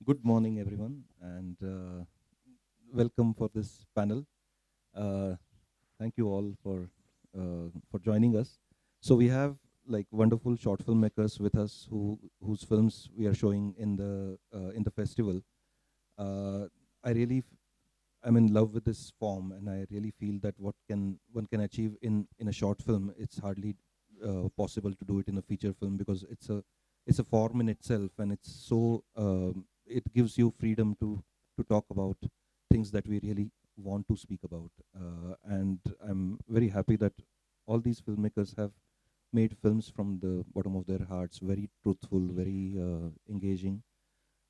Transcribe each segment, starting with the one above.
Good morning, everyone, and welcome for this panel. Uh, Thank you all for joining us. So we have like wonderful short filmmakers with us whose films we are showing in the festival. Uh, I really I'm in love with this form, and I really feel that what can one can achieve in a short film, it's hardly possible to do it in a feature film because it's a form in itself, and it's so it gives you freedom to talk about things that we really want to speak about. And I'm very happy that all these filmmakers have made films from the bottom of their hearts, very truthful, very engaging.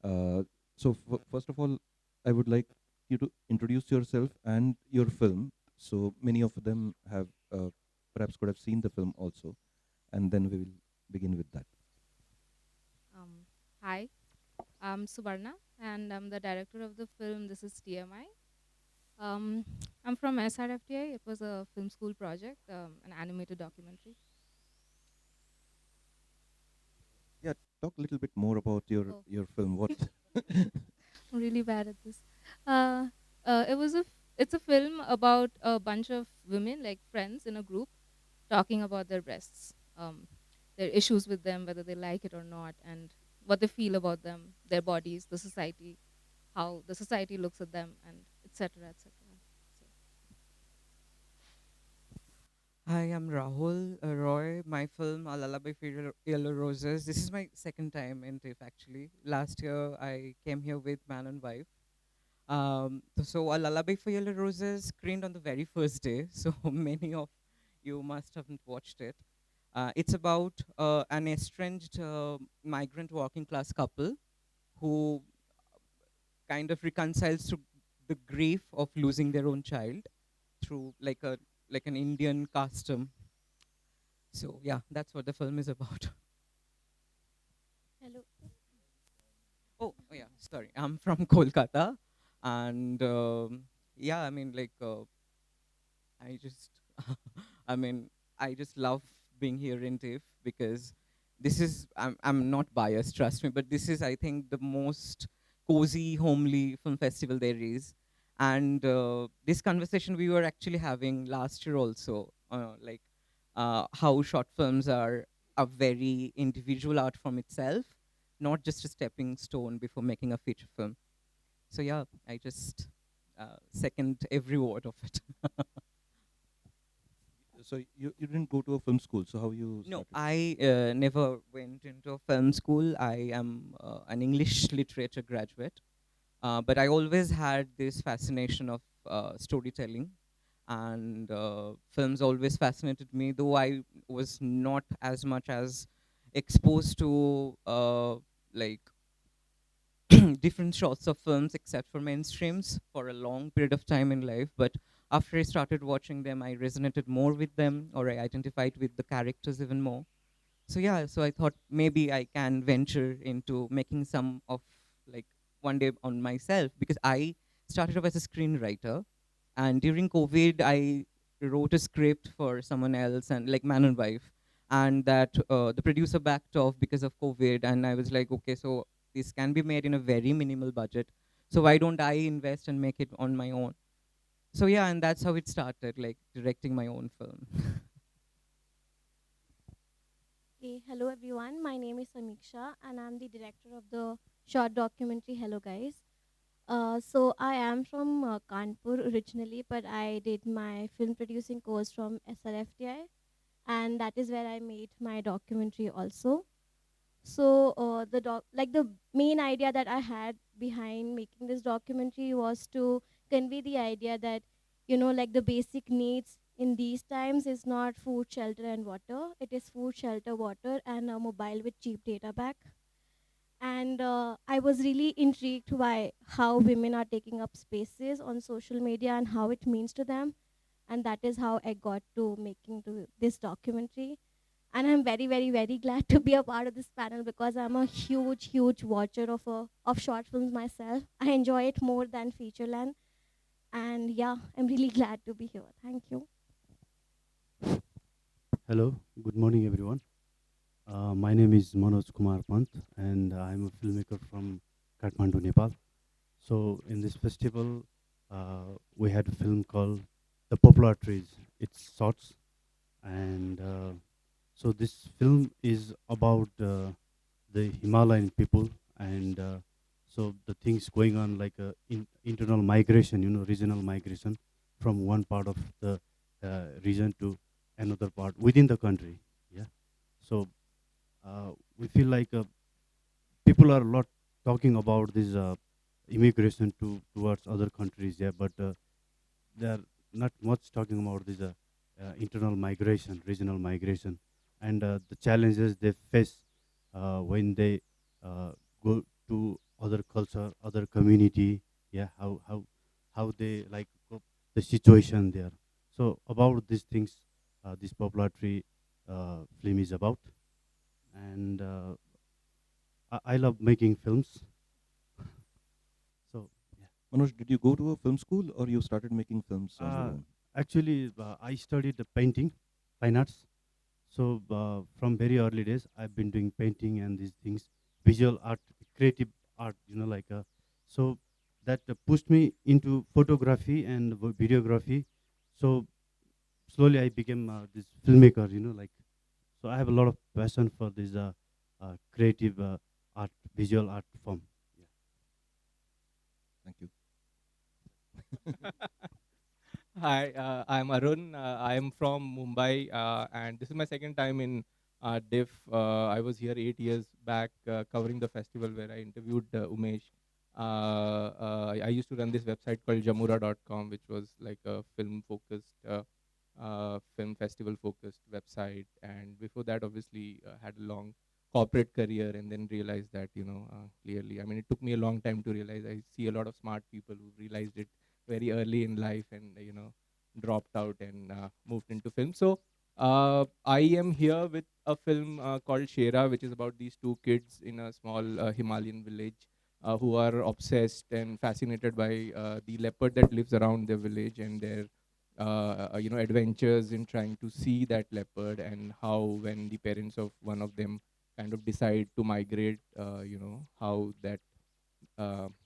First of all, I would like you to introduce yourself and your film. So many of them have perhaps could have seen the film also, and then we will begin with that. Um, Hi, I'm Subarna, and I'm the director of the film. This is TMI. Um, I'm from SRFTI. It was a film school project, an animated documentary. Yeah, talk a little bit more about Oh, your film. What? I'm really bad at this. Uh, it's a film about a bunch of women, like friends in a group, talking about their breasts, their issues with them, whether they like it or not, and what they feel about them, their bodies, the society, how the society looks at them, and etc. etc. So, Hi, I'm Rahul Roye. My film Lullaby for Yellow Roses. This is my second time in Diff actually. Last year I came here with man and wife. So a Lullaby for Yellow Roses screened on the very first day. So many of you must haven't watched it. It's about an estranged migrant working class couple who kind of reconciles to the grief of losing their own child through like an Indian custom. So yeah, that's what the film is about. Hello. Oh yeah, sorry, I'm from Kolkata, and yeah, I mean I just, I mean, I just love being here in TIFF because this is I'm not biased, trust me, but this is I think the most cozy, homely film festival there is, and this conversation we were actually having last year also, how short films are a very individual art form itself, not just a stepping stone before making a feature film. So yeah, I just second every word of it. So you didn't go to a film school. So how you No, started? I never went into a film school. I am an English literature graduate, but I always had this fascination of storytelling, and films always fascinated me. Though I was not as much as exposed to like different sorts of films except for mainstreams for a long period of time in life. But after I started watching them, I resonated more with them, or I identified with the characters even more. So yeah, so I thought maybe I can venture into making some of like one day on myself, because I started off as a screenwriter, and during COVID I wrote a script for someone else, and like man and wife, and that the producer backed off because of COVID, and I was like, okay, so this can be made in a very minimal budget, so why don't I invest and make it on my own? So yeah, and that's how it started, like directing my own film. Hey, hello everyone. My name is Samiksha and I'm the director of the short documentary Hello Guys. So I am from Kanpur originally, but I did my film producing course from SRFTI, and that is where I made my documentary also. So the main idea that I had behind making this documentary was to convey the idea that like the basic needs in these times is not food, shelter, and water. It is food, shelter, water, and a mobile with cheap data back. And I was really intrigued by how women are taking up spaces on social media and how it means to them, and that is how I got to making this documentary. And I'm very, very, very glad to be a part of this panel because I'm a huge, huge watcher of short films myself. I enjoy it more than feature length, and yeah, I'm really glad to be here. Thank you. Hello, good morning, everyone. My name is Manoj Kumar Pant, and I'm a filmmaker from Kathmandu, Nepal. So in this festival, we had a film called The Poplar Trees. It's shorts, and so this film is about the Himalayan people, and so the things going on like internal migration, regional migration from one part of the region to another part within the country. Yeah. So we feel like people are a lot talking about this immigration towards other countries. Yeah, but they are not much talking about this internal migration, regional migration, and the challenges they face when they go to other culture, other community. Yeah, how they like cope the situation there. So about these things, this Poplar Tree film is about, and I love making films. So yeah. Manoj, did you go to a film school or you started making films on your own? Actually, I studied the painting, fine arts. So from very early days, I've been doing painting and these things, visual art, creative art. So that pushed me into photography and videography. So slowly, I became this filmmaker. So I have a lot of passion for this creative art, visual art form. Thank you. Hi, I'm Aarun. I am from Mumbai, and this is my second time in Diff. I was here 8 years back covering the festival where I interviewed Umesh. I used to run this website called jamura.com, which was like a film festival focused website. And before that, obviously, had a long corporate career and then realized that, clearly, I mean, it took me a long time to realize. I see a lot of smart people who realized it very early in life and dropped out and moved into film. So I am here with a film called Shera, which is about these two kids in a small Himalayan village who are obsessed and fascinated by the leopard that lives around their village and their adventures in trying to see that leopard, and how when the parents of one of them kind of decide to migrate, how that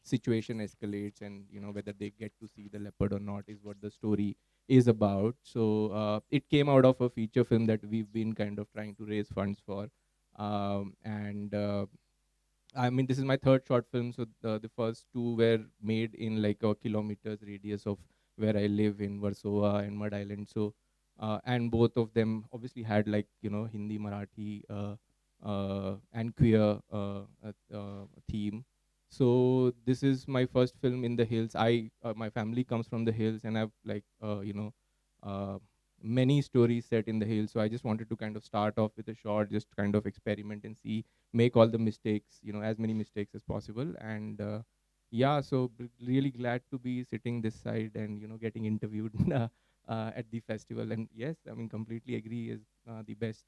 situation escalates, and whether they get to see the leopard or not is what the story is about. So it came out of a feature film that we've been kind of trying to raise funds for, and I mean, this is my third short film. So the first two were made in like a kilometers radius of where I live in Warsaw and Mud Island. So and both of them obviously had like Hindi, Marathi, and queer theme. So this is my first film in the hills. My family comes from the hills, and I've like uh, many stories set in the hills. So I just wanted to kind of start off with a short, just kind of experiment and see, make all the mistakes, as many mistakes as possible. And yeah, so really glad to be sitting this side and getting interviewed at the festival. And yes, I mean, completely agree, is the best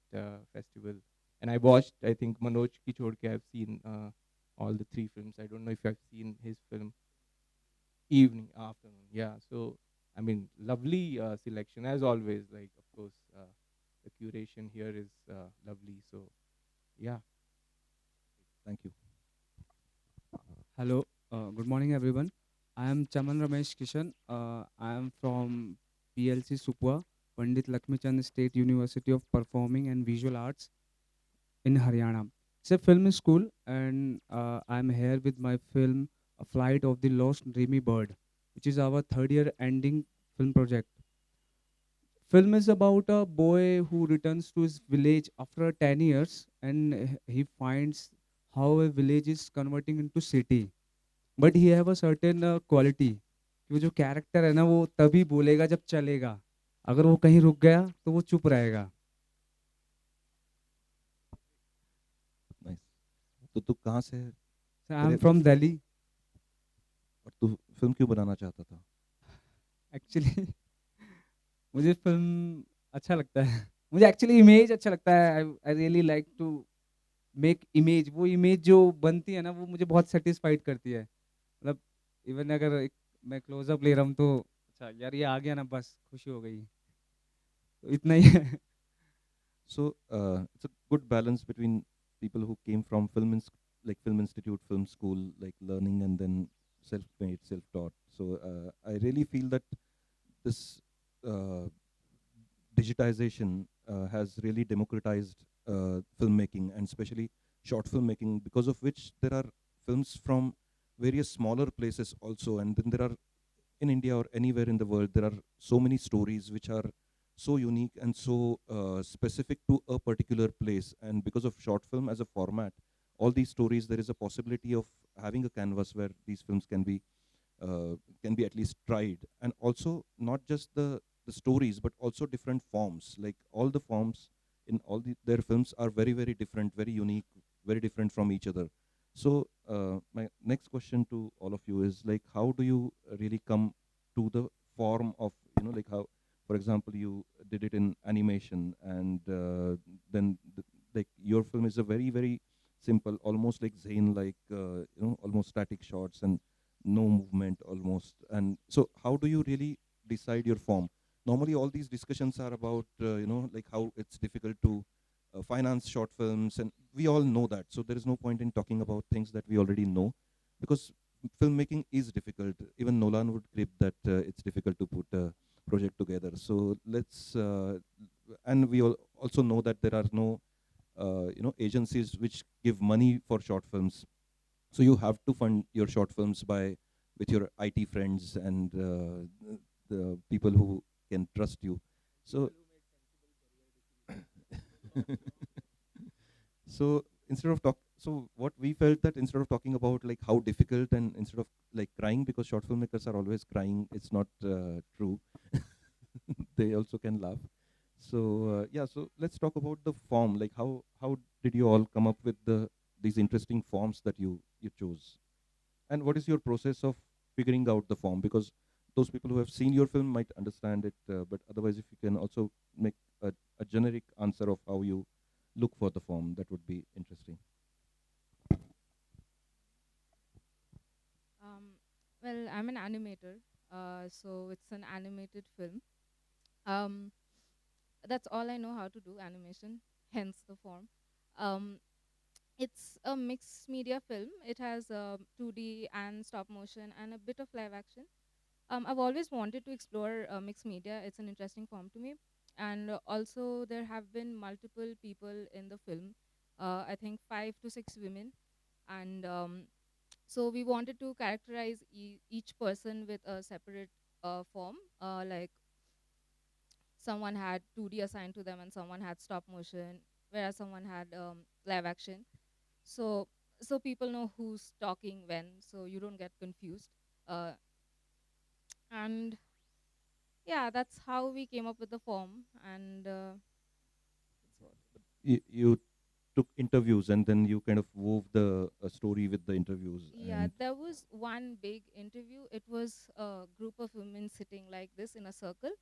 festival. And I watched, I think, Manoj Ki Chhod Ke, I've seen all the three films. I don't know if I've seen his film Evening, Afternoon. Yeah, so I mean, lovely selection as always. Like, of course, the curation here is lovely. So yeah. Thank you. Hello, good morning, everyone. I am Chaman Kishan. I am from PLC Supua, Pandit Lakshmichand State University of Performing and Visual Arts in Haryana. It's a film school, and I'm here with my film, A Flight of the Lost Dreamy Bird, which is our third year ending film project. Film is about a boy who returns to his village after 10 years, and he finds how a village is converting into city. But he have a certain quality कि वो जो character है ना वो तभी बोलेगा जब चलेगा, अगर वो कहीं रुक गया तो वो चुप रहेगा. Nice. तो तू कहाँ से है? I am from Delhi. और तू फिल्म क्यों बनाना चाहता था? एक्चुअली मुझे फिल्म अच्छा लगता है. मुझे एक्चुअली इमेज अच्छा लगता है. I really like to make image. वो इमेज जो बनती है ना वो मुझे बहुत सेटिस्फाइड करती है. मतलब इवन अगर एक मैं क्लोजअप ले रहा हूँ तो अच्छा यार ये आ गया ना, बस खुशी हो गई. तो इतना ही है. So it's a good balance between people who came from film like Film Institute, film school, like learning and then self-made, self-taught. So I really feel that this uh, digitization has really democratized filmmaking, and especially short filmmaking, because of which there are films from various smaller places also, and then there are in India or anywhere in the world, there are so many stories which are so unique and so specific to a particular place. And because of short film as a format, all these stories, there is a possibility of having a canvas where these films can be at least tried. And also not just the stories, but also different forms. Like all the forms in their films are very, very different, very unique, very different from each other. So my next question to all of you is like, how do you really come to the form of, like how, for example, you did it in animation, and then like your film is a very, very simple, almost like Zane, like almost static shots and no movement almost. And so how do you really decide your form? Normally all these discussions are about like how it's difficult to finance short films, and we all know that. So there is no point in talking about things that we already know, because filmmaking is difficult. Even Nolan would grip that it's difficult to put a project together. So let's, and we also know that there are no, agencies which give money for short films. So you have to fund your short films by with your IT friends and the people who can trust you. So so instead of so what we felt that instead of talking about like how difficult, and instead of like crying, because short filmmakers are always crying, it's not true. They also can laugh. So yeah, so let's talk about the form. Like how did you all come up with these interesting forms that you chose, and what is your process of figuring out the form? Because those people who have seen your film might understand it, but otherwise, if you can also make a generic answer of how you look for the form, that would be interesting. Um, well, I'm an animator, so it's an animated film. Um, that's all I know how to do, animation, hence the form. Um, it's a mixed media film. It has 2D and stop motion and a bit of live action. I've always wanted to explore mixed media. It's an interesting form to me. And also, there have been multiple people in the film. I think 5 to 6 women. And so we wanted to characterize each person with a separate form. Like someone had 2D assigned to them, and someone had stop motion, whereas someone had live action. So so people know who's talking when, so you don't get confused. Uh, and yeah, that's how we came up with the form. And that's what. You took interviews, and then you kind of wove the story with the interviews. Yeah, And there was one big interview. It was a group of women sitting like this in a circle,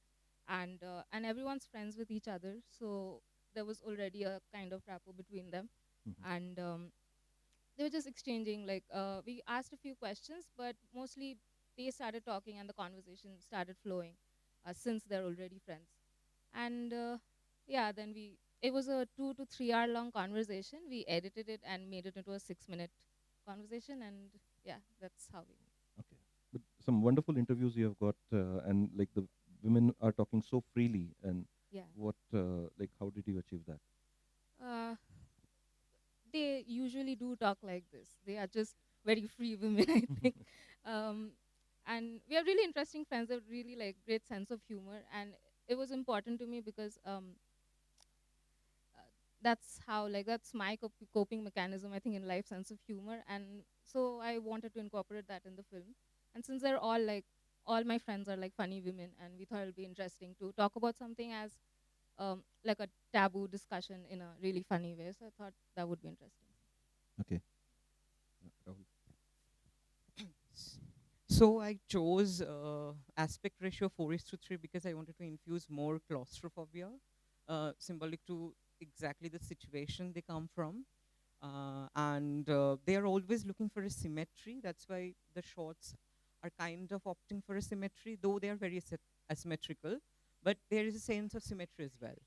and everyone's friends with each other. So there was already a kind of rapport between them, Mhm. and they were just exchanging. Like we asked a few questions, but mostly they started talking, and the conversation started flowing, since they're already friends. And yeah, then we. It was a 2 to 3 hour long conversation. We edited it and made it into a 6 minute conversation, and yeah, that's how we. okay, but some wonderful interviews you have got, and like the women are talking so freely. And Yeah. what, like, how did you achieve that? Uh, they usually do talk like this. They are just very free women, I think. Um, and we are really interesting friends. They have really like great sense of humor, and it was important to me because that's how, like, that's my coping mechanism, I think, in life, sense of humor. And so I wanted to incorporate that in the film. And since they're all like, all my friends are like funny women, and we thought it would be interesting to talk about something as like a taboo discussion in a really funny way. So I thought that would be interesting. Okay. Rahul. So I chose aspect ratio 4:3 because I wanted to infuse more claustrophobia, symbolic to exactly the situation they come from. And they are always looking for a symmetry. That's why the shots are kind of opting for a symmetry, though they are very asymmetrical. But there is a sense of symmetry as well.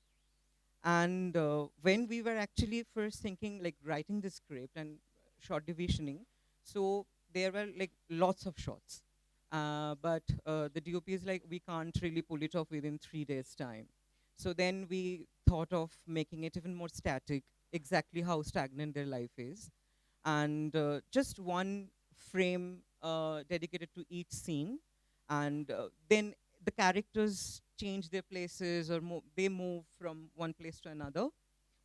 And when we were actually first thinking, like writing the script, and shot divisioning. So there were like lots of shots. But the DOP is like, we can't really pull it off within 3 days' time. So then we thought of making it even more static, exactly how stagnant their life is. And just one frame dedicated to each scene. And then the characters change their places, or they move from one place to another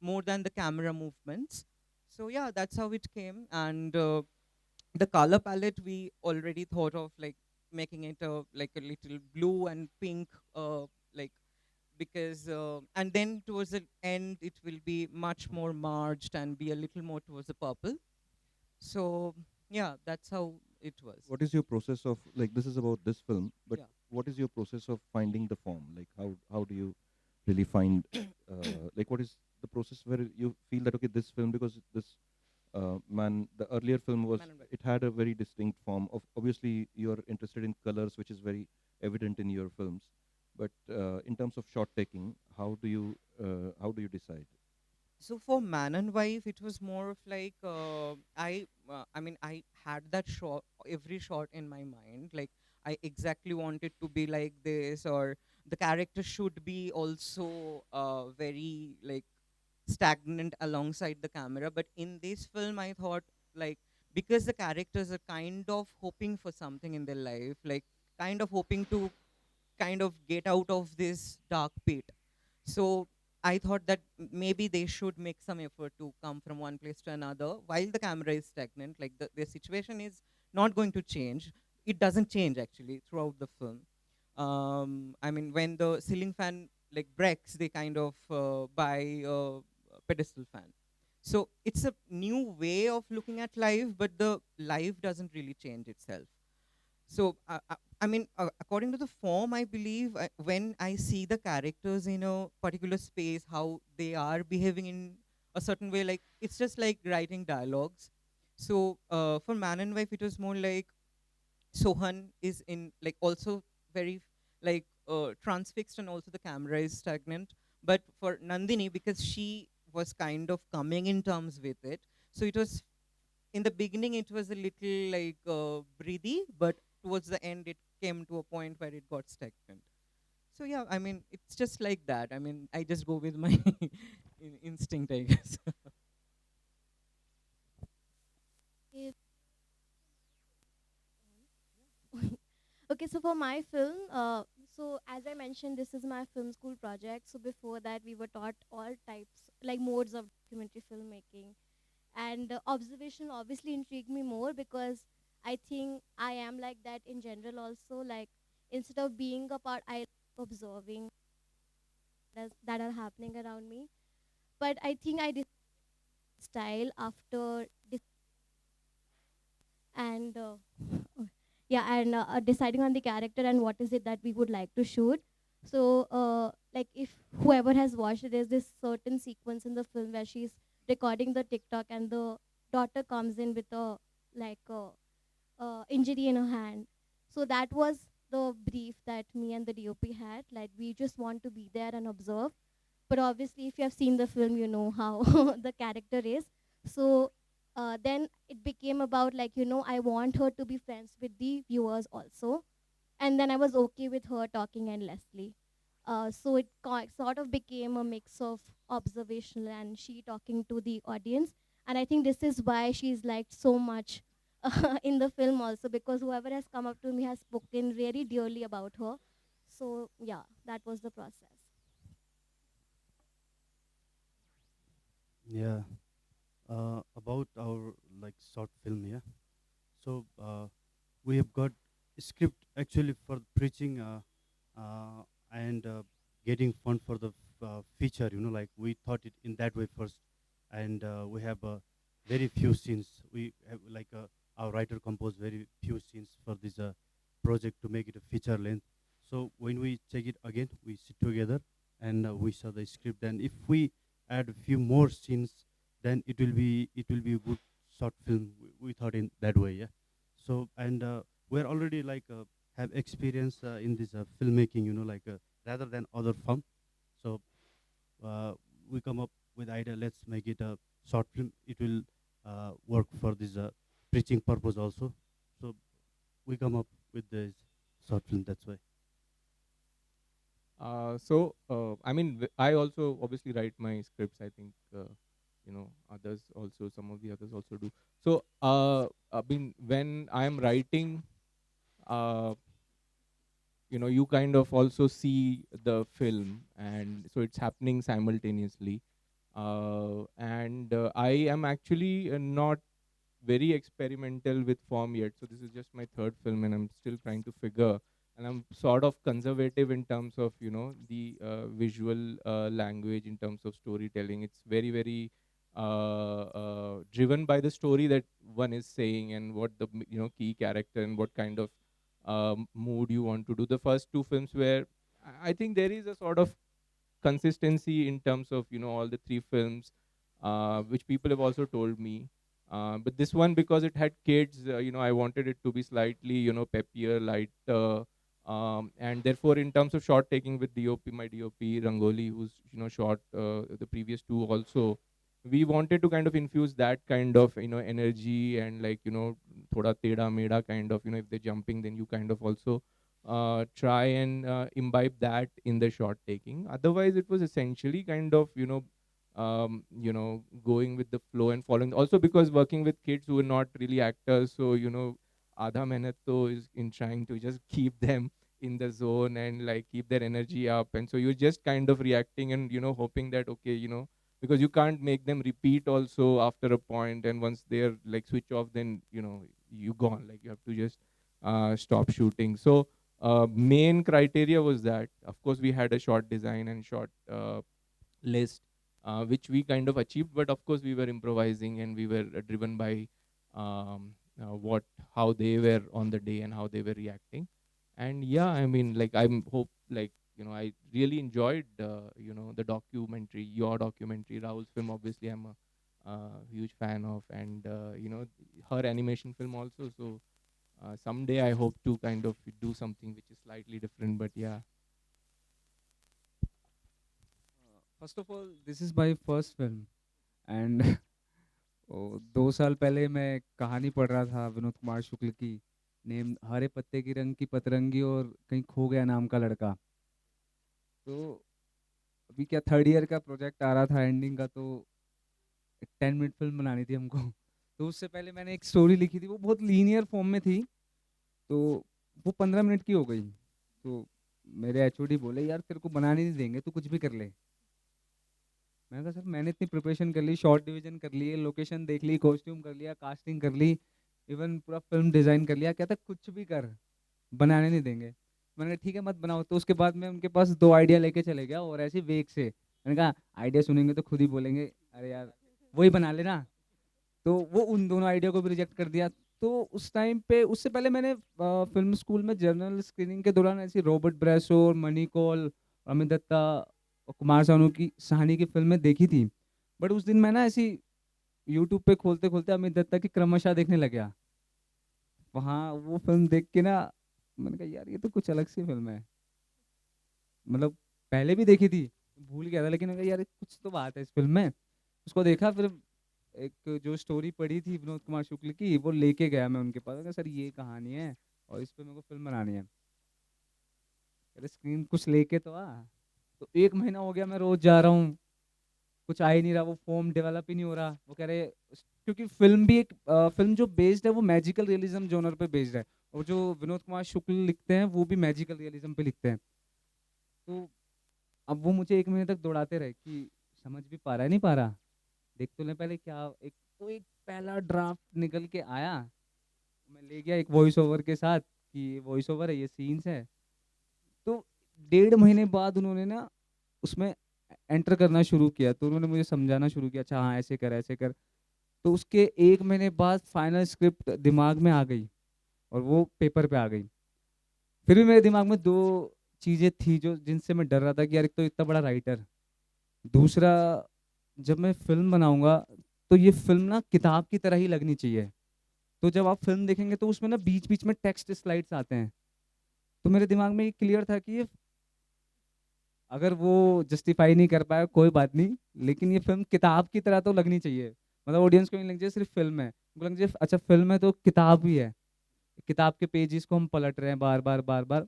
more than the camera movements. So yeah, that's how it came. And the color palette, we already thought of like making it like a little blue and pink, like, because and then towards the end it will be much more marged and be a little more towards the purple. So yeah, that's how it was. What is your process of, like, this is about this film, but Yeah. what is your process of finding the form? Like, how do you really find, like, what is the process where you feel that, okay, this film, because this the earlier film was, Man and Wife. it had a very distinct form of, obviously you're interested in colors, which is very evident in your films, but in terms of shot taking, how do you decide? So for Man and Wife, it was more of like I mean, I had that shot, every shot in my mind. Like, I exactly wanted to be like this, or the character should be also very like stagnant alongside the camera. But in this film, I thought, like, because the characters are kind of hoping for something in their life, like kind of hoping to kind of get out of this dark pit. So I thought that maybe they should make some effort to come from one place to another while the camera is stagnant. Like, the situation is not going to change. It doesn't change actually throughout the film. I mean, when the ceiling fan like breaks, they kind of buy a pedestal fan. So it's a new way of looking at life, but the life doesn't really change itself. So I mean, according to the form, I believe when I see the characters in a particular space, how they are behaving in a certain way, like it's just like writing dialogues. So for Man and Wife, it was more like Sohan is in like also very like transfixed, and also the camera is stagnant. But for Nandini, because she was kind of coming in terms with it, so it was, in the beginning it was a little like breathy, but towards the end it came to a point where it got stagnant. So yeah, I mean, it's just like that. I mean, I just go with my instinct, I guess. If- okay, so for my film, so as I mentioned, this is my film school project. So before that, we were taught all types, like modes of documentary filmmaking. And observation obviously intrigued me more because I think I am like that in general also. Like, instead of being a part, I like observing that are happening around me. But I think I did style after and yeah, and deciding on the character and what is it that we would like to shoot. So like, if whoever has watched it, there's this certain sequence in the film where she's recording the TikTok and the daughter comes in with a like injury in her hand. So that was the brief that me and the DOP had. Like, we just want to be there and observe. But obviously, if you have seen the film, you know how the character is. So then it became about, like, I want her to be friends with the viewers also. And then I was okay with her talking and Leslie. So it sort of became a mix of observational and she talking to the audience. And I think this is why she's liked so much in the film also, because whoever has come up to me has spoken very dearly about her. So yeah, that was the process. Yeah. About our like short film, yeah. So we have got a script actually for preaching and getting fund for the feature. Like we thought it in that way first, and we have very few scenes. We have like our writer composed very few scenes for this project to make it a feature length. So when we check it again, we sit together and we saw the script. And if we add a few more scenes, then it will be a good short film. We thought in that way, yeah. So and we're already like have experience in this filmmaking, like rather than other film. So we come up with idea. Let's make it a short film. It will work for this preaching purpose also. So we come up with this short film. That's why. I mean, I also obviously write my scripts. I think others also, some of the others also do. So I mean, when I'm writing, uh, you kind of also see the film, and so it's happening simultaneously. And I am actually not very experimental with form yet. So this is just my third film, and I'm still trying to figure. And I'm sort of conservative in terms of the visual language, in terms of storytelling. It's very very driven by the story that one is saying, and what the key character and what kind of mood you want to do. The first two films where I think there is a sort of consistency in terms of all the three films, which people have also told me. But this one, because it had kids, I wanted it to be slightly peppier, lighter, and therefore in terms of shot taking with DOP, my DOP Rangoli, who's shot the previous two also, we wanted to kind of infuse that kind of energy, and like thoda teda meda kind of, if they're jumping, then you kind of also try and imbibe that in the shot taking. Otherwise it was essentially kind of going with the flow and following, also because working with kids who are not really actors, so adha mehnat to is in trying to just keep them in the zone and like keep their energy up, and so you're just kind of reacting and hoping that okay, because you can't make them repeat also after a point, and once they're like switch off, then you gone, like you have to just stop shooting. So main criteria was that, of course, we had a short design and short list, which we kind of achieved, but of course we were improvising, and we were driven by how they were on the day and how they were reacting. And yeah, I mean, like I'm hope, like I really enjoyed the documentary, your documentary, Rahul's film. Obviously I'm a huge fan of, and her animation film also. So someday I hope to kind of do something which is slightly different, but yeah. First of all this is my first film and 2 साल पहले मैं कहानी पढ़ रहा था विनोद कुमार शुक्ल की, name हरे पत्ते की रंग की पतरंगी और कहीं खो गया नाम का लड़का। तो अभी क्या 3rd ईयर का प्रोजेक्ट आ रहा था एंडिंग का, तो 10 मिनट फिल्म बनानी थी हमको। तो उससे पहले मैंने एक स्टोरी लिखी थी, वो बहुत लीनियर फॉर्म में थी, तो वो 15 मिनट की हो गई। तो मेरे एचओडी बोले यार तेरे को बनाने नहीं देंगे, तू कुछ भी कर ले। मैंने कहा सर मैंने इतनी प्रिपरेशन कर ली, शॉर्ट डिवीजन कर लिए, लोकेशन देख ली, कॉस्ट्यूम कर लिया, कास्टिंग कर ली, इवन पूरा फिल्म डिज़ाइन कर लिया, कहता कुछ भी कर, बनाने नहीं देंगे। मैंने कहा ठीक है मत बनाओ। तो उसके बाद मैं उनके पास 2 आइडिया लेके चले गया, और ऐसे वेग से मैंने कहा आइडिया सुनेंगे तो खुद ही बोलेंगे अरे यार वही बना लेना। तो वो उन दोनों आइडिया को भी रिजेक्ट कर दिया। तो उस टाइम पे, उससे पहले मैंने फिल्म स्कूल में जर्नल स्क्रीनिंग के दौरान ऐसी रॉबर्ट ब्रेसो, मनी कॉल, अमित दत्ता और कुमार सानू की सहानी की फिल्में देखी थी। बट उस दिन मैं ना ऐसी यूट्यूब पे खोलते खोलते अमित दत्ता की क्रमशः देखने लग गया। वहाँ वो फिल्म देख के ना मैंने कहा यार ये तो कुछ अलग सी फिल्म है। मतलब पहले भी देखी थी, भूल गया था, लेकिन मैंने कहा यार कुछ तो बात है इस फिल्म में। उसको देखा, फिर एक जो स्टोरी पढ़ी थी विनोद कुमार शुक्ल की, वो लेके गया मैं उनके पास। सर ये कहानी है और इस पे मेरे को फिल्म बनानी है। अरे स्क्रीन कुछ लेके तो आ। तो 1 महीना हो गया मैं रोज जा रहा हूँ, कुछ आ ही नहीं रहा, वो फॉर्म डेवलप ही नहीं हो रहा। वो कह रहे क्योंकि फिल्म भी एक फिल्म जो बेस्ड है वो मैजिकल रियलिज्म जोनर पे बेस्ड है, और जो विनोद कुमार शुक्ल लिखते हैं वो भी मैजिकल रियलिज्म पे लिखते हैं। तो अब वो मुझे 1 महीने तक दौड़ाते रहे कि समझ भी पा रहा है नहीं पा रहा, देख तो ले पहले क्या। एक पहला ड्राफ्ट निकल के आया, मैं ले गया एक वॉइस ओवर के साथ कि ये वॉइस ओवर है, ये सीन्स है। तो 1.5 महीने बाद उन्होंने ना उसमें एंटर करना शुरू किया, तो उन्होंने मुझे समझाना शुरू किया, अच्छा हाँ ऐसे कर ऐसे कर। तो उसके 1 महीने बाद फाइनल स्क्रिप्ट दिमाग में आ गई और वो पेपर पे आ गई। फिर भी मेरे दिमाग में 2 चीज़ें थी जो जिनसे मैं डर रहा था कि यार एक तो इतना बड़ा राइटर, दूसरा जब मैं फिल्म बनाऊंगा तो ये फिल्म ना किताब की तरह ही लगनी चाहिए। तो जब आप फिल्म देखेंगे तो उसमें ना बीच बीच में टेक्स्ट स्लाइड्स आते हैं। तो मेरे दिमाग में ये क्लियर था कि ये अगर वो जस्टिफाई नहीं कर पाया कोई बात नहीं, लेकिन ये फिल्म किताब की तरह तो लगनी चाहिए। मतलब ऑडियंस को नहीं लगना चाहिए सिर्फ फिल्म है, उनको लगना चाहिए अच्छा फिल्म है तो किताब भी है, किताब के पेजेस को हम पलट रहे हैं बार बार बार बार।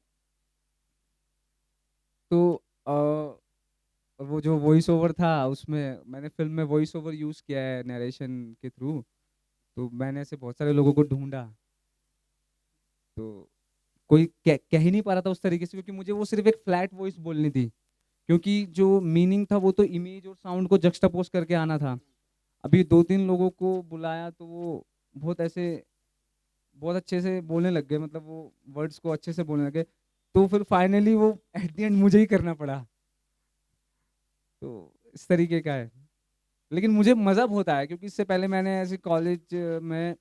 तो और वो जो वॉइस ओवर था उसमें मैंने फिल्म में वॉइस ओवर यूज़ किया है नरेशन के थ्रू। तो मैंने ऐसे बहुत सारे लोगों को ढूंढा, तो कोई कह ही नहीं पा रहा था उस तरीके से, क्योंकि मुझे वो सिर्फ एक फ्लैट वॉइस बोलनी थी, क्योंकि जो मीनिंग था वो तो इमेज और साउंड को जक्स्टापोज करके आना था। अभी 2-3 लोगों को बुलाया तो वो बहुत ऐसे बहुत अच्छे से बोलने लग गए, मतलब वो वर्ड्स को अच्छे से बोलने लगे, तो फिर फाइनली वो एट द एंड मुझे ही करना पड़ा। तो इस तरीके का है, लेकिन मुझे मज़ा बहुत आया, क्योंकि इससे पहले मैंने ऐसे कॉलेज में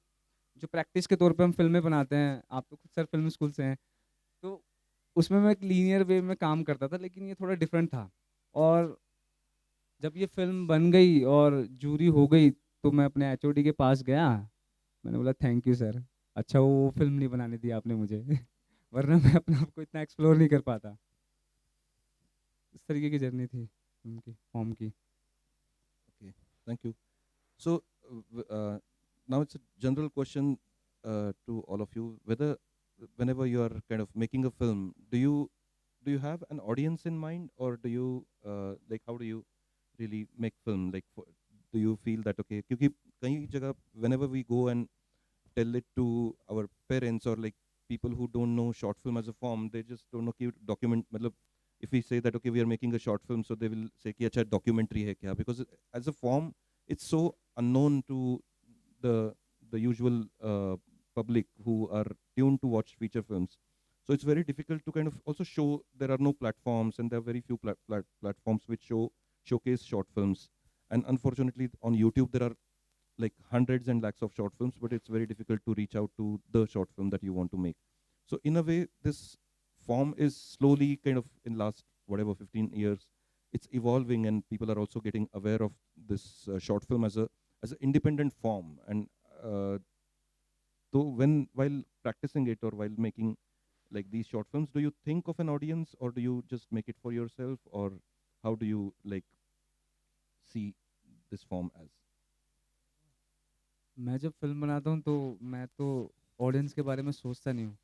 जो प्रैक्टिस के तौर पे हम फिल्में बनाते हैं, आप तो खुद सर फिल्म स्कूल से हैं, तो उसमें मैं एक लीनियर वे में काम करता था, लेकिन ये थोड़ा डिफरेंट था। और जब ये फिल्म बन गई और जूरी हो गई तो मैं अपने एचओडी के पास गया, मैंने बोला थैंक यू सर, अच्छा वो फिल्म नहीं बनाने दी आपने मुझे वरना मैं अपने आप को इतना एक्सप्लोर नहीं कर पाता। इस तरीके की जर्नी थी फिल्म की, फॉर्म की। Okay, thank you. So now it's a general question to all of you: whether whenever you are kind of making a film, do you have an audience in mind, or do you like how do you really make film? Like, do you feel that okay? क्योंकि कई जगह whenever we go and tell it to our parents or like people who don't know short film as a form, they just don't know कि document मतलब if we say that okay we are making a short film, so they will say कि अच्छा documentary है क्या, because as a form it's so unknown to the the usual public who are tuned to watch feature films. So it's very difficult to kind of also show. There are no platforms, and there are very few platforms which showcase short films. And unfortunately, on YouTube there are like hundreds and lakhs of short films, but it's very difficult to reach out to the short film that you want to make. So in a way, this form is slowly kind of in last whatever 15 years, it's evolving, and people are also getting aware of this short film as an independent form. And so when while practicing it or while making like these short films, do you think of an audience, or do you just make it for yourself, or how do you like see this form as? मैं जब film बनाता हूँ तो मैं तो audience के बारे में सोचता नहीं हूँ,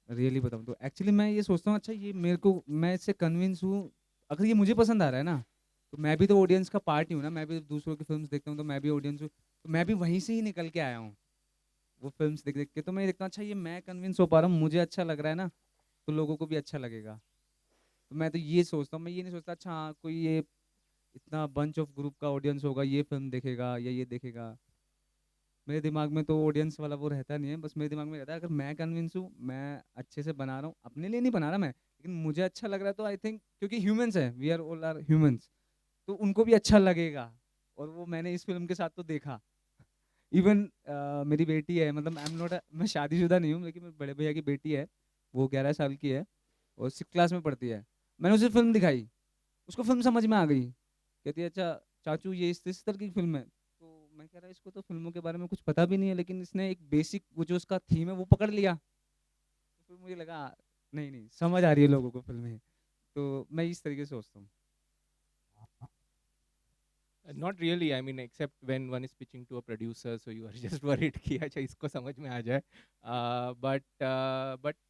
रियली बताऊँ तो एक्चुअली मैं ये सोचता हूँ अच्छा ये मेरे को, मैं इससे कन्विंस हूँ, अगर ये मुझे पसंद आ रहा है ना, तो मैं भी तो ऑडियंस का पार्ट ही हूँ ना, मैं भी दूसरों की फिल्म्स देखता हूँ तो मैं भी ऑडियंस हूँ, तो मैं भी वहीं से ही निकल के आया हूँ वो फिल्म्स देख देख के। तो मैं देखता हूँ अच्छा ये मैं कन्विंस हो पा रहा हूँ, मुझे अच्छा लग रहा है ना, तो लोगों को भी अच्छा लगेगा। तो मैं तो ये सोचता हूँ, मैं ये नहीं सोचता अच्छा हाँ कोई ये इतना बंच ऑफ ग्रुप का ऑडियंस होगा ये फिल्म देखेगा या ये देखेगा। मेरे दिमाग में तो ऑडियंस वाला वो रहता नहीं है, बस मेरे दिमाग में रहता है अगर मैं कन्विंस हूँ, मैं अच्छे से बना रहा हूँ, अपने लिए नहीं बना रहा मैं, लेकिन मुझे अच्छा लग रहा है, तो आई थिंक क्योंकि ह्यूमंस है, we are all are humans, तो उनको भी अच्छा लगेगा। और वो मैंने इस फिल्म के साथ तो देखा। इवन मेरी बेटी है, मतलब आई एम नॉट, मैं शादीशुदा नहीं हूँ, लेकिन मेरे बड़े भैया की बेटी है, वो 11 साल की है और 6 क्लास में पढ़ती है। मैंने उसे फिल्म दिखाई, उसको फिल्म समझ में आ गई, कहती है अच्छा चाचू ये इस तरह की फिल्म है। तो मैं कह रहा इसको तो फिल्मों के बारे में कुछ पता भी नहीं है, लेकिन इसने एक बेसिक वो जो उसका थीम है वो पकड़ लिया। तो फिर मुझे लगा नहीं नहीं समझ आ रही है लोगों को फिल्में, तो मैं इस तरीके से सोचता हूँ। Not really. I mean, except when one is pitching to a producer, so you are just worried कि अच्छा इसको समझ में आ जाए. But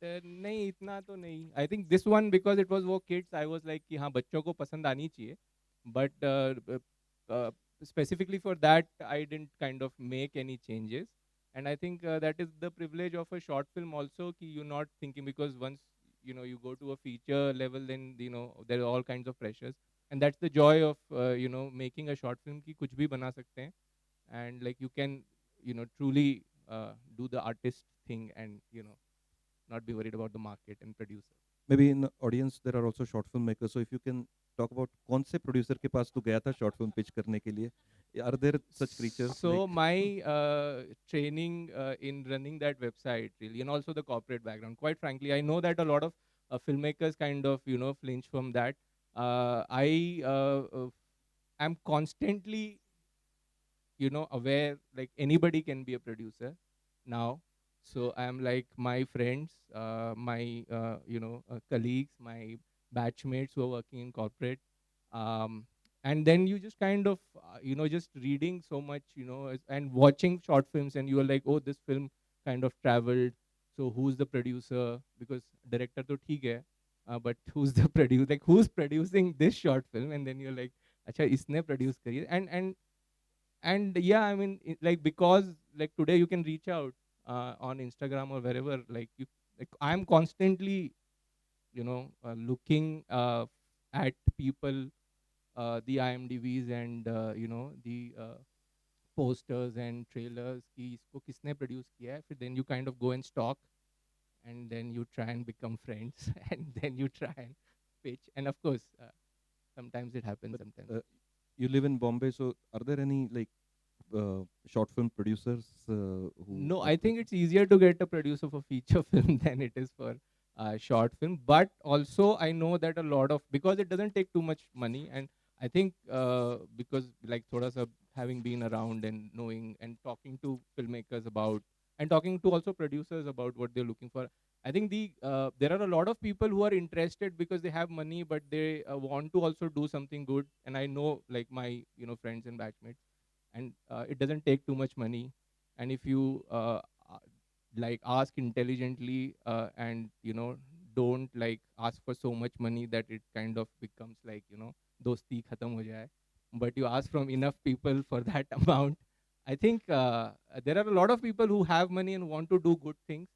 नहीं इतना तो नहीं. I think this one because it was वो kids, I was like कि हाँ बच्चों को पसंद आनी चाहिए. But uh, specifically for that, I didn't kind of make any changes. And I think that is the privilege of a short film also कि you're not thinking, because once you go to a feature level, then there are all kinds of pressures. And that's the joy of making a short film ki kuch bhi bana sakte hain, and like you can truly do the artist thing, and not be worried about the market and producer. Maybe in the audience there are also short film makers, so if you can talk about कौन से producer के पास तू गया था short film pitch करने के लिए? Are there such creatures So like? my training in running that website really, and also the corporate background, quite frankly, I know that a lot of filmmakers kind of flinch from that. I am constantly aware like anybody can be a producer now. So I'm like my friends, my colleagues, my batchmates who are working in corporate, um, and then you just kind of just reading so much, and watching short films, and you are like, oh, this film kind of traveled, so who's the producer? Because director to theek hai, but who's the producer, like who's producing this short film? And then you're like, acha isne produce kari hai. And yeah, I mean, like, because like today you can reach out on Instagram or wherever, like you, like I'm constantly looking at people, the IMDb's, and the posters and trailers कि इसको किसने produce किया है. फिर then you kind of go and stalk, and then you try and become friends and then you try and pitch, and of course sometimes it happens, But, sometimes. you live in Bombay, so are there any like short film producers who No, are I think it's easier to get a producer for feature film than it is for short film. But also, I know that a lot of, because it doesn't take too much money, and I think because like thoda sa having been around and knowing and talking to filmmakers about, and talking to also producers about what they're looking for, I think there are a lot of people who are interested because they have money, but they want to also do something good. And I know, like, my friends and batchmates, and it doesn't take too much money. And if you like ask intelligently, and don't like ask for so much money that it kind of becomes like dosti khatam ho jaye, but you ask from enough people for that amount, I think there are a lot of people who have money and want to do good things.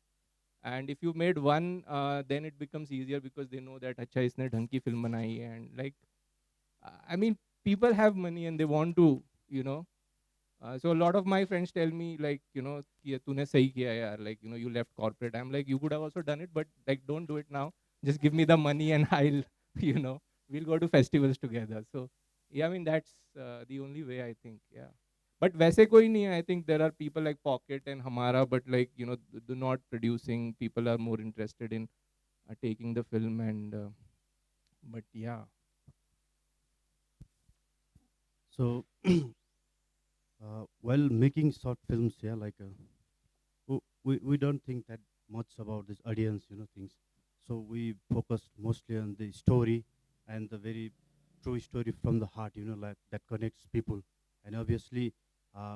And if you made one, then it becomes easier because they know that acha isne dhang ki film banai hai, and like I mean, people have money and they want to, you know. So a lot of my friends tell me, like, कि तूने सही किया यार, like, you left corporate. I'm like, you could have also done it, but like, don't do it now. Just give me the money and I'll, you know, we'll go to festivals together. So yeah, I mean, that's the only way, I think. Yeah. But वैसे कोई नहीं है. I think there are people like Pocket and Hamara, but like, they're not producing. People are more interested in taking the film, and but yeah. So while making short films, yeah, like we don't think that much about this audience, things. So we focus mostly on the story and the very true story from the heart, like that connects people. And obviously,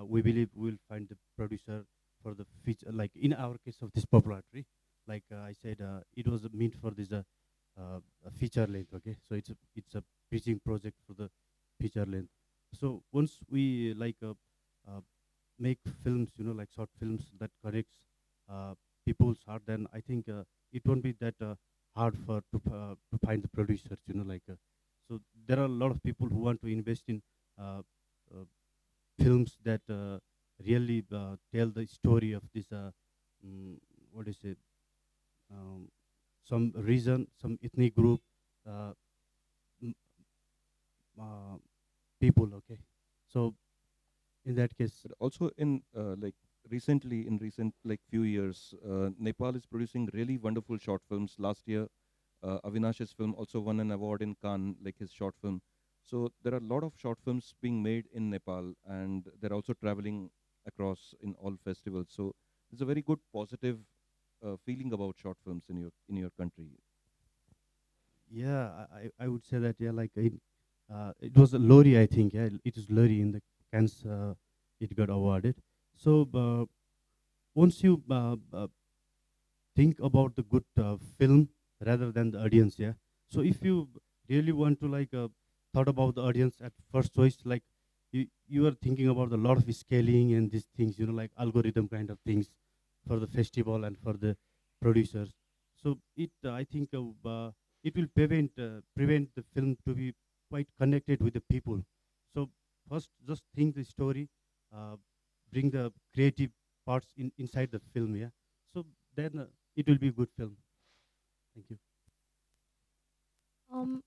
we believe we'll find the producer for the feature. Like in our case of this popularity, like I said, it was meant for this a feature length. Okay, so it's a pitching project for the feature length. So once we like uh, make films, like short films that connects people's heart, then I think it won't be that hard to find the producers, like. So there are a lot of people who want to invest in uh, uh, films that really tell the story of this, what is it, um, some region, some ethnic group, uh, m- uh, people. Okay, so in that case, But also in like recently, in recent like few years, Nepal is producing really wonderful short films. Last year, Avinash's film also won an award in Cannes, like his short film. So there are a lot of short films being made in Nepal, and they're also traveling across in all festivals. So there's a very good positive feeling about short films in your country. yeah, I would say that, yeah, like it was a lorry, I think. Yeah, it is lorry in the Cannes. It got awarded. So once you think about the good film rather than the audience, yeah. So if you really want to like thought about the audience at first choice, like you are thinking about a lot of scaling and these things, like algorithm kind of things for the festival and for the producers. So it I think it will prevent the film to be quite connected with the people. So first just think the story, uh, bring the creative parts inside the film, yeah. So then it will be a good film. Thank you. Um,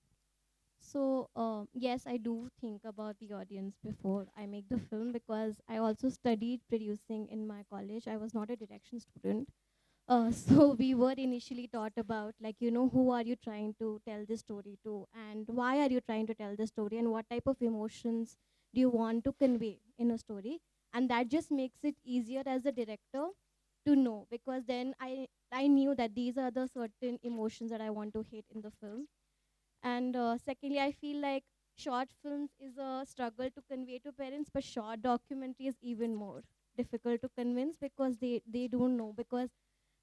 yes, I do think about the audience before I make the film because I also studied producing in my college. I was not a direction student. So we were initially taught about, like, who are you trying to tell this story to, and why are you trying to tell the story, and what type of emotions do you want to convey in a story. And that just makes it easier as a director to know, because then I knew that these are the certain emotions that I want to hit in the film. And secondly, I feel like short films is a struggle to convey to parents, but short documentary is even more difficult to convince because they don't know, because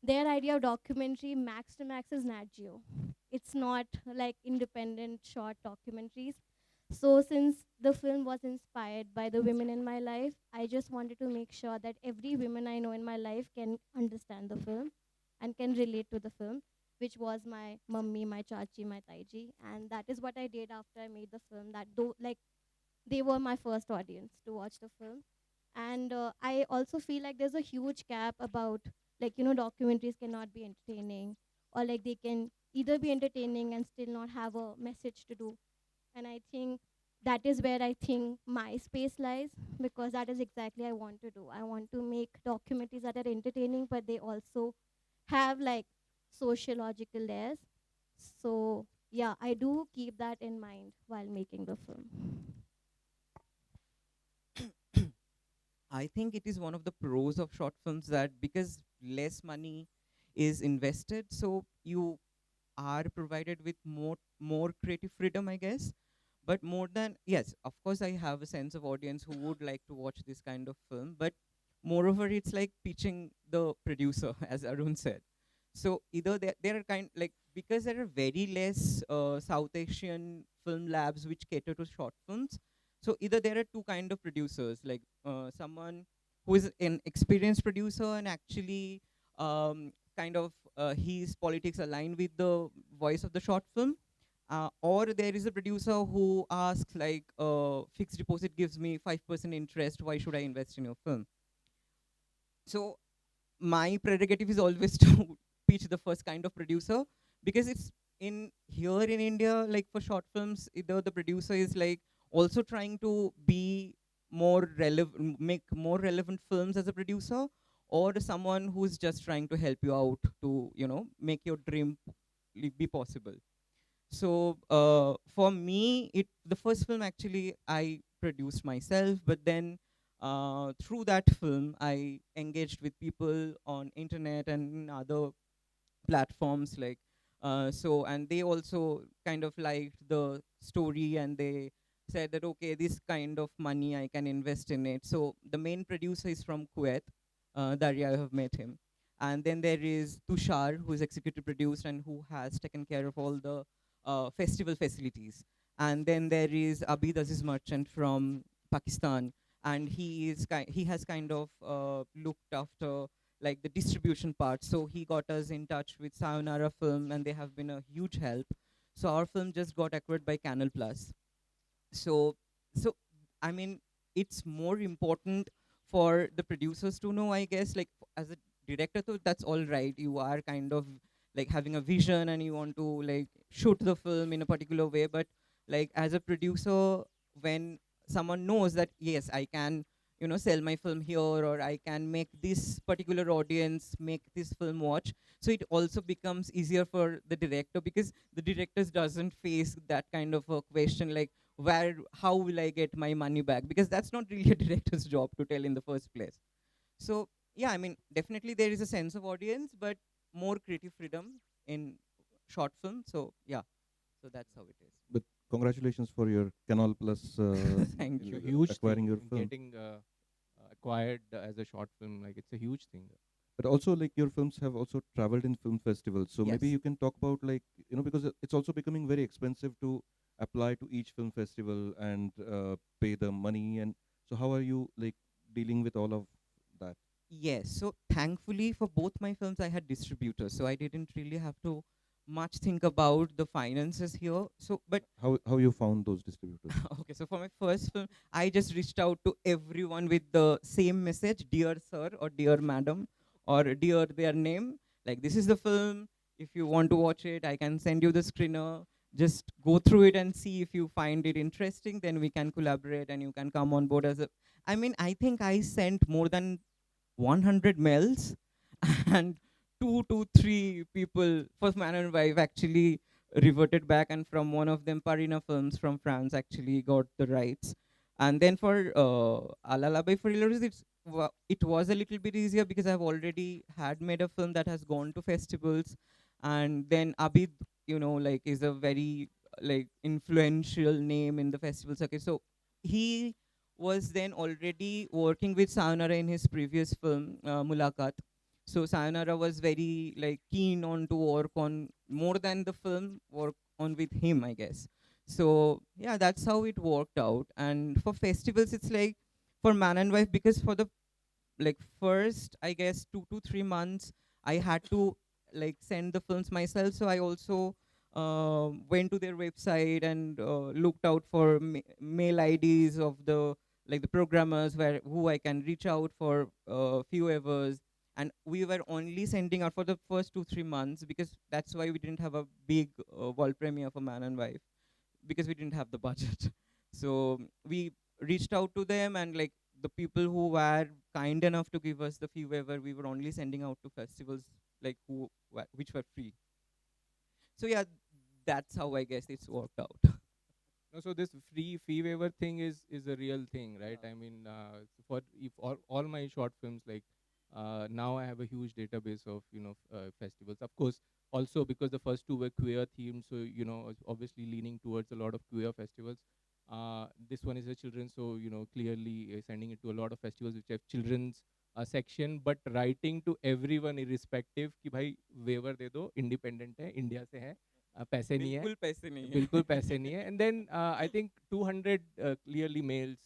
their idea of documentary max to max is Nat Geo. It's not like independent short documentaries. So since the film was inspired by the women in my life, I just wanted to make sure that every woman I know in my life can understand the film and can relate to the film, which was my mummy, my chachi, my taiji. And that is what I did after I made the film. That though, like, they were my first audience to watch the film. And I also feel like there's a huge gap about, like, documentaries cannot be entertaining, or like they can either be entertaining and still not have a message to do. And I think that is where I think my space lies, because that is exactly I want to do. I want to make documentaries that are entertaining, but they also have like sociological layers. So yeah, I do keep that in mind while making the film. I think it is one of the pros of short films that because less money is invested, so you are provided with more creative freedom, I guess. But more than, yes, of course, I have a sense of audience who would like to watch this kind of film. But moreover, it's like pitching the producer, as Arun said. So either there are kind like, because there are very less South Asian film labs which cater to short films. So either there are two kind of producers, like someone who is an experienced producer and actually kind of his politics align with the voice of the short film, or there is a producer who asks like, fixed deposit gives me 5% interest, why should I invest in your film? So my prerogative is always to pitch the first kind of producer, because it's in here in India, like for short films, either the producer is like also trying to be more relevant, make more relevant films as a producer, or someone who's just trying to help you out to, make your dream be possible. So for me, the first film actually I produced myself, but then through that film, I engaged with people on internet and other platforms, like and they also kind of liked the story, and they said that okay, this kind of money I can invest in it. So the main producer is from Kuwait, Daria, I have met him. And then there is Tushar, who is executive produced and who has taken care of all the festival facilities. And then there is Abid Aziz Merchant from Pakistan, and he has kind of looked after like the distribution part. So he got us in touch with Sayonara Film, and they have been a huge help. So our film just got acquired by Canal Plus. So I mean, it's more important for the producers to know, I guess, like as a director, so that's all right, you are kind of like having a vision and you want to like shoot the film in a particular way. But like as a producer, when someone knows that yes, I can, sell my film here, or I can make this particular audience make this film watch, so it also becomes easier for the director, because the directors doesn't face that kind of a question like, how will I get my money back, because that's not really a director's job to tell in the first place. So yeah, I mean, definitely there is a sense of audience, but more creative freedom in short film. So yeah, so that's how it is. But congratulations for your Canal Plus Thank It's a you. huge acquiring thing your in film. getting acquired as a short film. Like it's a huge thing. But also, like, your films have also traveled in film festivals. So maybe Yes. you can talk about, like, because it's also becoming very expensive to apply to each film festival and pay the money. And so how are you like dealing with all of that? Yes. So thankfully for both my films, I had distributors, so I didn't really have to much think about the finances here. So, but How you found those distributors? okay, so for my first film, I just reached out to everyone with the same message, dear sir or dear madam or dear their name. Like, this is the film. If you want to watch it, I can send you the screener. Just go through it and see if you find it interesting. Then we can collaborate and you can come on board as a. I mean, I think I sent more than 100 mails and 2 to 3 people, first man and wife, actually reverted back, and from one of them, Parina Films from France, actually got the rights. And then for Lullaby for Hillary, it was a little bit easier because I've already had made a film that has gone to festivals. And then Abid, like, is a very like influential name in the festival circuit. So he was then already working with Sayonara in his previous film, Mulakat. So Sayonara was very like keen on to work on more than the film, work on with him, I guess. So yeah, that's how it worked out. And for festivals, it's like for man and wife, because for the like first, I guess, 2 to 3 months, I had to like send the films myself. So I also went to their website and looked out for mail IDs of the like the programmers where who I can reach out for few hours. And we were only sending out for the first 2 3 months, because that's why we didn't have a big world premiere for man and wife, because we didn't have the budget. So we reached out to them, and like the people who were kind enough to give us the fee waiver, we were only sending out to festivals like which were free. So yeah, that's how I guess it's worked out. No, so this free fee waiver thing is a real thing, right? I mean, for if all my short films, like now I have a huge database of festivals. Of course, also because the first two were queer themed, so it's obviously leaning towards a lot of queer festivals. This one is a children, so clearly sending it to a lot of festivals which have children's section, but writing to everyone irrespective कि भाई waiver दे दो, independent है, India से है, पैसे नहीं है, बिल्कुल पैसे नहीं है. बिल्कुल पैसे नहीं है. And then I think 200 clearly mails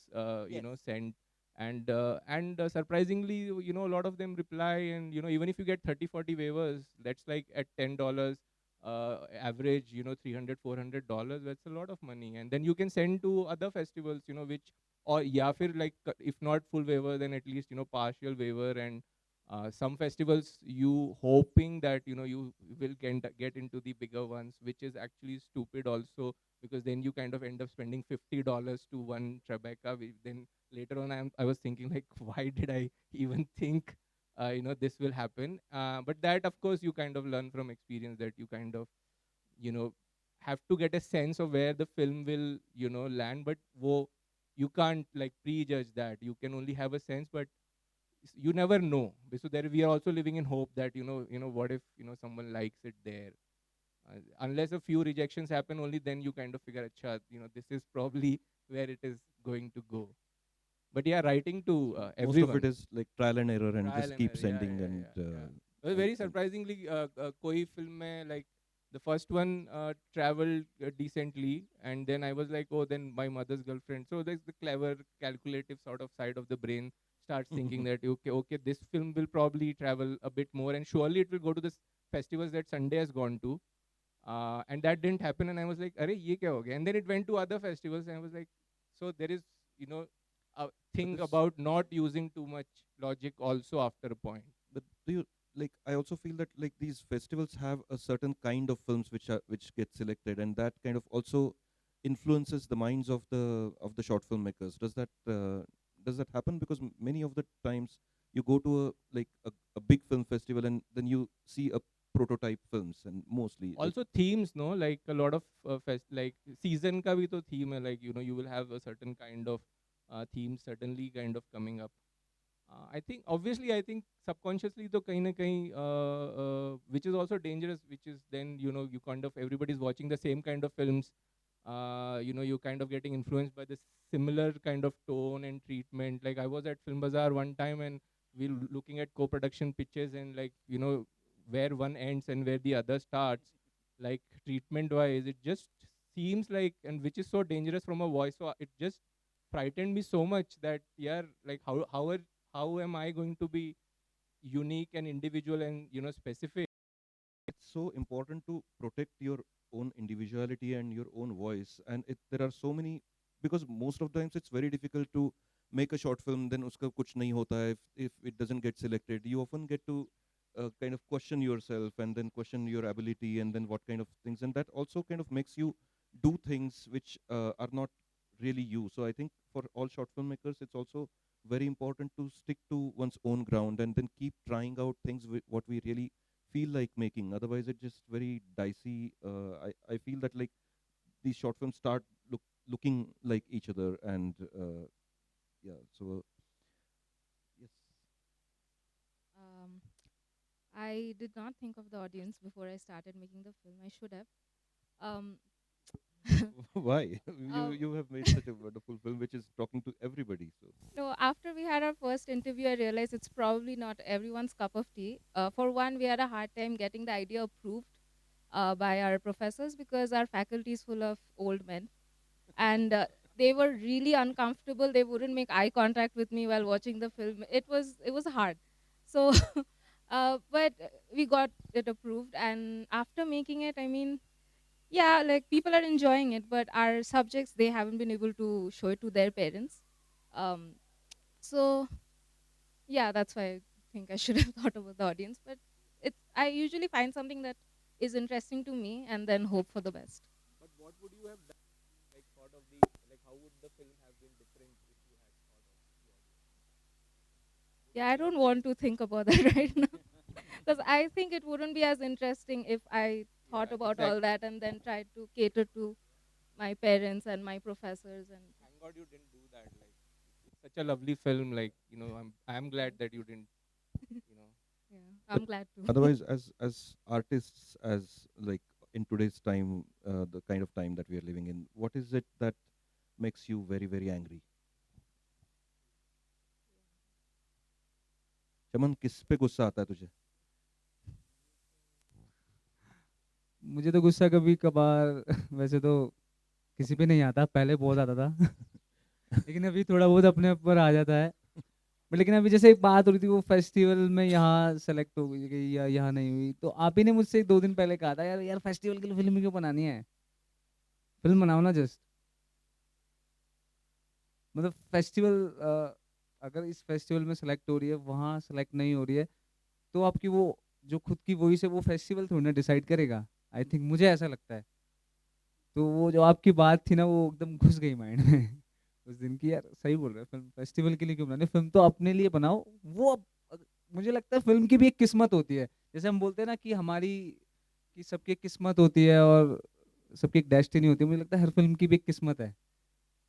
sent, and surprisingly a lot of them reply, and even if you get 30-40 waivers, that's like at $10 average, $300-400, that's a lot of money. And then you can send to other festivals, which, or yeah, फिर like if not full waiver, then at least partial waiver. And some festivals you hoping that you will get into the bigger ones, which is actually stupid also, because then you kind of end up spending $50 to one Tribeca. Then later on I was thinking like, why did I even think this will happen? But that, of course, you kind of learn from experience, that you kind of you know have to get a sense of where the film will land. But you can't like prejudge that. You can only have a sense, but you never know. So there we are also living in hope that what if someone likes it there. Unless a few rejections happen, only then you kind of figure out, this is probably where it is going to go. But yeah, writing to Most of everyone. it is like trial and error and Trial just and keep error, sending yeah. and Well, very surprisingly, koi film mein, like the first one traveled decently, and then I was like, oh, then my mother's girlfriend. So there's the clever, calculative sort of side of the brain starts thinking that okay, this film will probably travel a bit more, and surely it will go to the festivals that Sunday has gone to. And that didn't happen, and I was like, "Arey, ye kya ho gaya?" And then it went to other festivals, and I was like, so there is, a thing about not using too much logic also after a point. But do you like? I also feel that like these festivals have a certain kind of films which get selected, and that kind of also influences the minds of the short filmmakers. Does that happen? Because many of the times you go to a big film festival and then you see a prototype films, and mostly Also themes, no, like a lot of like season ka bhi to theme hai, like you will have a certain kind of theme certainly kind of coming up. I think obviously, I think subconsciously to kahin na kahin, which is also dangerous, which is then you kind of everybody's watching the same kind of films. You kind of getting influenced by the similar kind of tone and treatment. Like I was at Film Bazaar one time, and we looking at co-production pitches, and like where one ends and where the other starts, like treatment wise, it just seems like, and which is so dangerous from a voice. So it just frightened me so much that yeah, like how am I going to be unique and individual and specific? it's so important to protect your own individuality and your own voice. And there are so many, because most of the times it's very difficult to make a short film, then uska kuch nahi hota hai. If it doesn't get selected, you often get to kind of question yourself and then question your ability and then what kind of things, and that also kind of makes you do things which are not really you. So I think for all short filmmakers, it's also very important to stick to one's own ground and then keep trying out things what we really feel like making. Otherwise, it's just very dicey. I feel that like these short films start looking like each other, and yeah. So yes, Um, I did not think of the audience before I started making the film. I should have. Um, Why? you Um, you have made such a wonderful film which is talking to everybody. So No, after we had our first interview, I realized it's probably not everyone's cup of tea. For one, we had a hard time getting the idea approved by our professors because our faculty is full of old men, and they were really uncomfortable. They wouldn't make eye contact with me while watching the film. It was hard. So, but we got it approved, and after making it, I mean, yeah, like people are enjoying it, but our subjects they haven't been able to show it to their parents. Um, so yeah, that's why I think I should have thought about the audience. But it's I usually find something that is interesting to me and then hope for the best. But what would you have done? Like thought of the like how would the film have been different if you had thought of the Yeah, I don't want to think about that right now because I think it wouldn't be as interesting if I thought yeah, about all exactly. that and then tried to cater to my parents and my professors and Thank God you didn't do that. Like it's such a lovely film. Like I'm glad that you didn't. You know. yeah, but I'm glad to. otherwise, as artists, as like in today's time, the kind of time that we are living in, what is it that makes you very very angry? चमन, किस पे गुस्सा आता है तुझे? मुझे तो गुस्सा कभी कभार वैसे तो किसी पे नहीं आता, पहले बहुत आता था। लेकिन अभी थोड़ा बहुत अपने ऊपर आ जाता है। बट लेकिन अभी जैसे एक बात हो रही थी, वो फेस्टिवल में यहाँ सेलेक्ट हो गई या यहाँ नहीं हुई, तो आप ही ने मुझसे 2 दिन पहले कहा था, यार यार फेस्टिवल के लिए फिल्म क्यों बनानी है, फिल्म बनाओ ना जस्ट। मतलब फेस्टिवल, अगर इस फेस्टिवल में सेलेक्ट हो रही है, वहाँ सेलेक्ट नहीं हो रही है, तो आपकी वो जो खुद की वॉइस है वो फेस्टिवल थोड़ी ना डिसाइड करेगा। आई थिंक मुझे ऐसा लगता है। तो वो जो आपकी बात थी ना, वो एकदम घुस गई माइंड में उस दिन की, यार सही बोल रहे हैं, फिल्म फेस्टिवल के लिए क्यों बनानी, फिल्म तो अपने लिए बनाओ। वो मुझे लगता है फिल्म की भी एक किस्मत होती है, जैसे हम बोलते हैं ना कि हमारी कि सबकी एक किस्मत होती है और सबकी एक डेस्टिनी होती है, मुझे लगता है हर फिल्म की भी एक किस्मत है।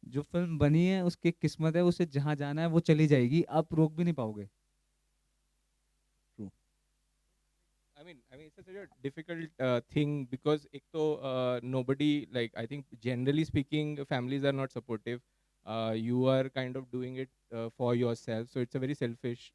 जो फिल्म बनी है उसकी एक किस्मत है, उसे जहाँ जाना है वो चली जाएगी, आप रोक भी नहीं पाओगे। True. I mean, it's such a difficult thing because nobody like I think generally speaking, families are not supportive. You are kind of doing it for yourself, so it's a very selfish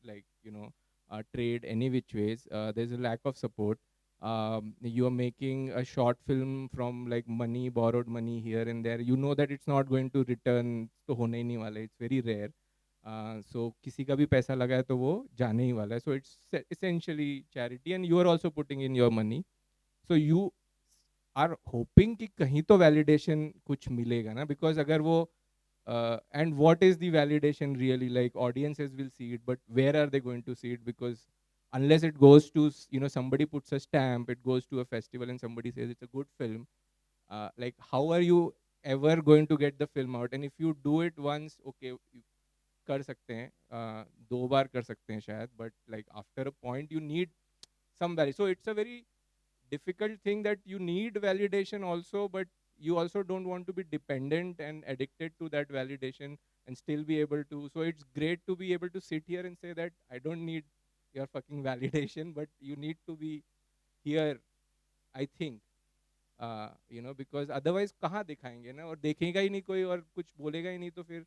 trade any which ways. There's a lack of support. You are making a short film from like money, borrowed money here and there. You know that it's not going to return. तो होने ही नहीं वाला है. It's very rare. सो किसी का भी पैसा लगा है तो वो जाने ही वाला है, so it's essentially charity and you are also putting in your money, so you are hoping कि कहीं तो वैलिडेशन कुछ मिलेगा ना, बिकॉज अगर वो and what is the validation really, like audiences will see it but where are they going to see it, because unless it goes to somebody puts a stamp, it goes to a festival and somebody says it's a good film, like how are you ever going to get the film out? And if you do it once, okay, कर सकते हैं, 2 बार कर सकते हैं शायद, but like after a point you need some value. So it's a very difficult thing that you need validation also, but you also don't want to be dependent and addicted to that validation and still be able to. So it's great to be able to sit here and say that I don't need your fucking validation, but you need to be here, I think. Because otherwise कहाँ दिखाएंगे ना, और देखेगा ही नहीं कोई और कुछ बोलेगा ही नहीं, तो फिर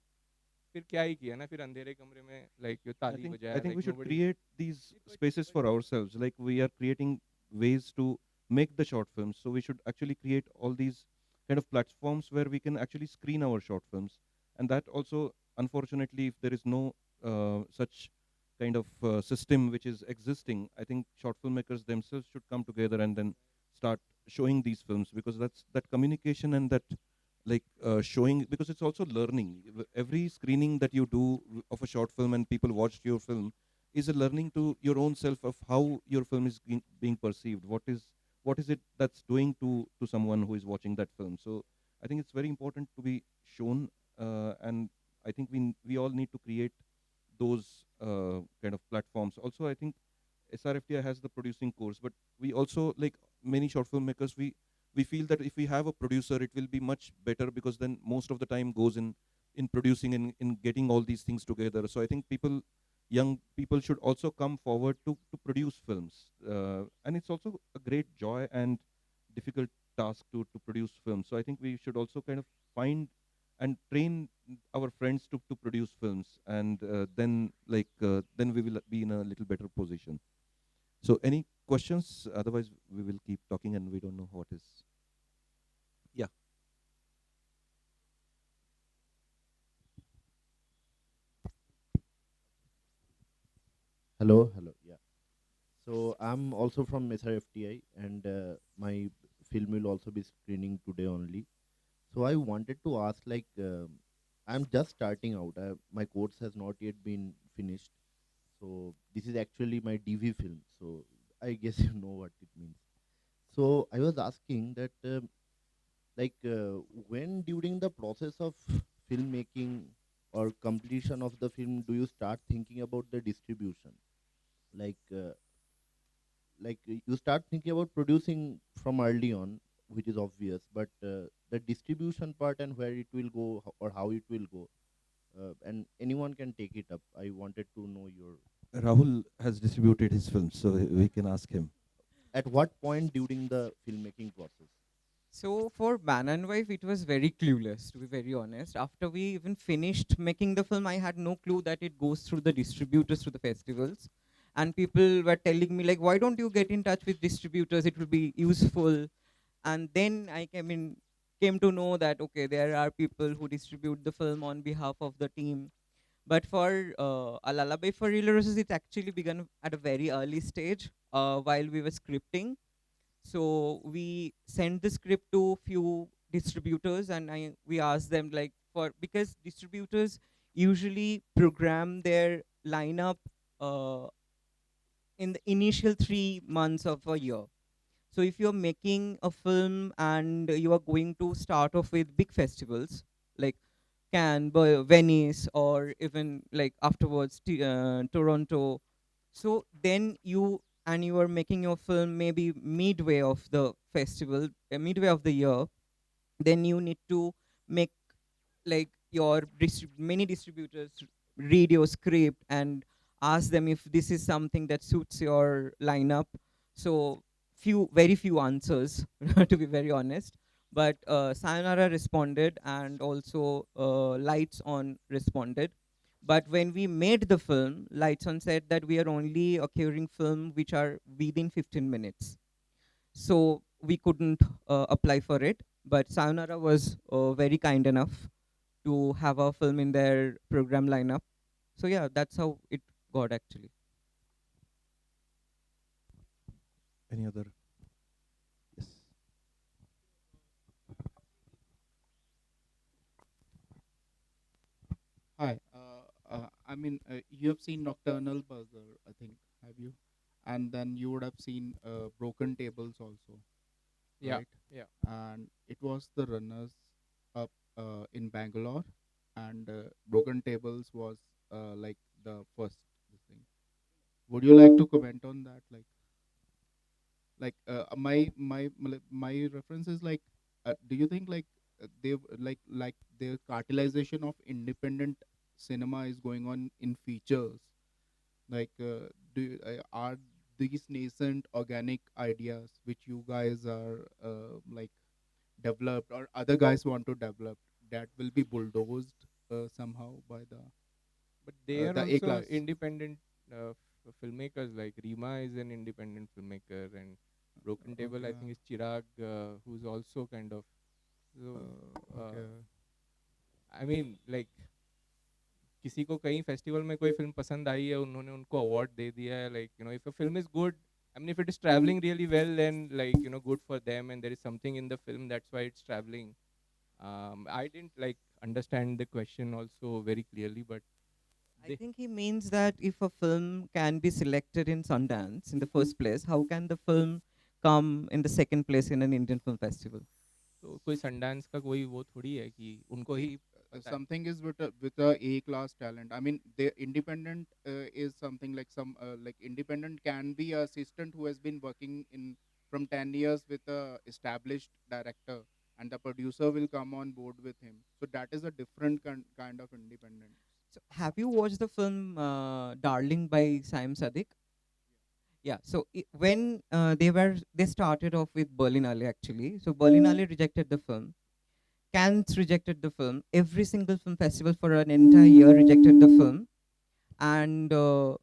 क्या ही किया ना, फिर अंधेरे कमरे में लाइक जो I ताली think बजाया, I think like we should nobody. create these spaces for ourselves. Like we are creating ways to make the short films. So we should actually create all these kind of platforms where we can actually screen our short films. And that also, unfortunately, if there is no such kind of system which is existing, I think short filmmakers themselves should come together and then start showing these films, because that's that communication and that like showing, because it's also learning. Every screening that you do of a short film and people watched your film is a learning to your own self of how your film is being perceived, what is it that's doing to someone who is watching that film. So I think it's very important to be shown, and I think we all need to create those kind of platforms. Also, I think SRFTI has the producing course, but we also, like many short filmmakers, we feel that if we have a producer, it will be much better, because then most of the time goes in producing and in getting all these things together. So I think young people should also come forward to produce films, and it's also a great joy and difficult task to produce films. So I think we should also kind of find and train our friends to produce films, and then we will be in a little better position. So any questions? Otherwise, we will keep talking, and we don't know what is. Yeah. Hello, hello. Yeah. So I'm also from Mesa FTI, and my film will also be screening today only. So I wanted to ask, like, I'm just starting out. My course has not yet been finished. So this is actually my DV film. So I guess you know what it means. So I was asking that, like, when during the process of filmmaking or completion of the film, do you start thinking about the distribution? Like, you start thinking about producing from early on, which is obvious, but the distribution part and where it will go or how it will go, and anyone can take it up. I wanted to know your, Rahul has distributed his films, so we can ask him. at what point during the filmmaking process. So for Man and Wife, it was very clueless, to be very honest. After we even finished making the film, I had no clue that it goes through the distributors, through the festivals. And people were telling me, like, why don't you get in touch with distributors? It will be useful. And then I came to know that, okay, there are people who distribute the film on behalf of the team. But for A Lullaby for Real Roses, it actually began at a very early stage while we were scripting. So we sent the script to few distributors, and we asked them, like, for, because distributors usually program their lineup uh, in the initial 3 months of a year. So if you're making a film and you are going to start off with big festivals like Cannes, Venice, or even like afterwards Toronto, so then you are making your film maybe midway of the festival, midway of the year, then you need to make, like, your many distributors read your script and ask them if this is something that suits your lineup. So very few answers to be very honest, but Sayonara responded, and also Lights On responded. But when we made the film, Lights On said that we are only occurring film which are within 15 minutes, so we couldn't apply for it. But Sayonara was very kind enough to have a film in their program lineup. So yeah, that's how it got actually. Any other? Yes. Hi. You have seen Nocturnal Buzzer, I think. Have you? And then you would have seen Broken Tables also, Yeah, right? yeah. And it was the runners up in Bangalore, and Broken Tables was like the first thing. Would you like to comment on that? My reference is like, do you think like like the cartelization of independent cinema is going on in features, like are these nascent organic ideas which you guys are like developed or other guys want to develop, that will be bulldozed somehow by But they are the A also class? independent filmmakers. Like Rima is an independent filmmaker, and Broken Table, I Okay. think, is Chirag, who's also kind of. So, Okay. I mean, like, किसी को कहीं festival में कोई film पसंद आई है, उन्होंने उनको award दे दिया है. Like, if a film is good, I mean, if it is traveling really well, then, like, good for them, and there is something in the film, that's why it's traveling. I didn't like understand the question also very clearly, but I they, think he means that if a film can be selected in Sundance in the first place, how can the film come in the second place in an Indian film festival? तो कोई संडांस का कोई वो थोड़ी है कि उनको ही पता है. Something is with a A class talent. I mean, the independent is something like like independent can be a assistant who has been working in from 10 years with a established director, and the producer will come on board with him. So that is a different kind of independent. So have you watched the film Darling by Saim Sadiq? Yeah, so when they started off with Berlinale actually. So Berlinale rejected the film, Cannes rejected the film, every single film festival for an entire year rejected the film. And Paolo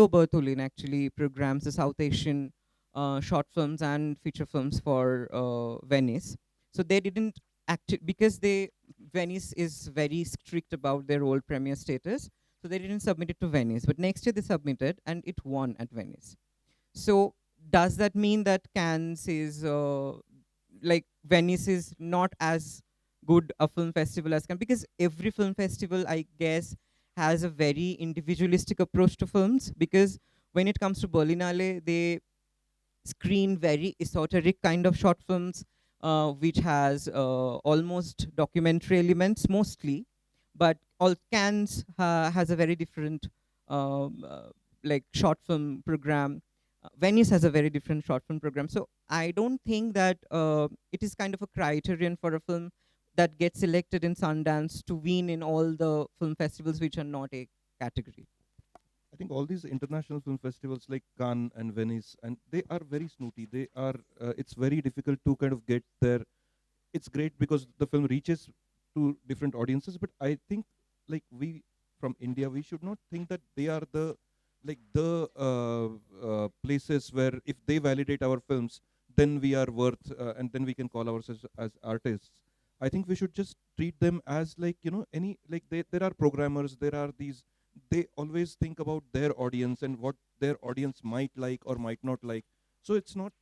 Bertolin actually programs the South Asian short films and feature films for Venice. So they didn't because Venice is very strict about their world premiere status. So they didn't submit it to Venice. But next year they submitted and it won at Venice. So does that mean that Cannes is like Venice is not as good a film festival as Cannes? Because every film festival, I guess, has a very individualistic approach to films. Because when it comes to Berlinale, they screen very esoteric kind of short films, which has almost documentary elements mostly, but all Cannes has a very different like short film program. Venice has a very different short film program. So I don't think that it is kind of a criterion for a film that gets selected in Sundance to win in all the film festivals which are not a category. I think all these international film festivals like Cannes and Venice, and they are very snooty. They are. It's very difficult to kind of get there. It's great because the film reaches to different audiences, but I think like we from India, we should not think that they are the places where if they validate our films, then we are worth, and then we can call ourselves as artists. I think we should just treat them as like any like there are programmers, there are these, they always think about their audience and what their audience might like or might not like. So it's not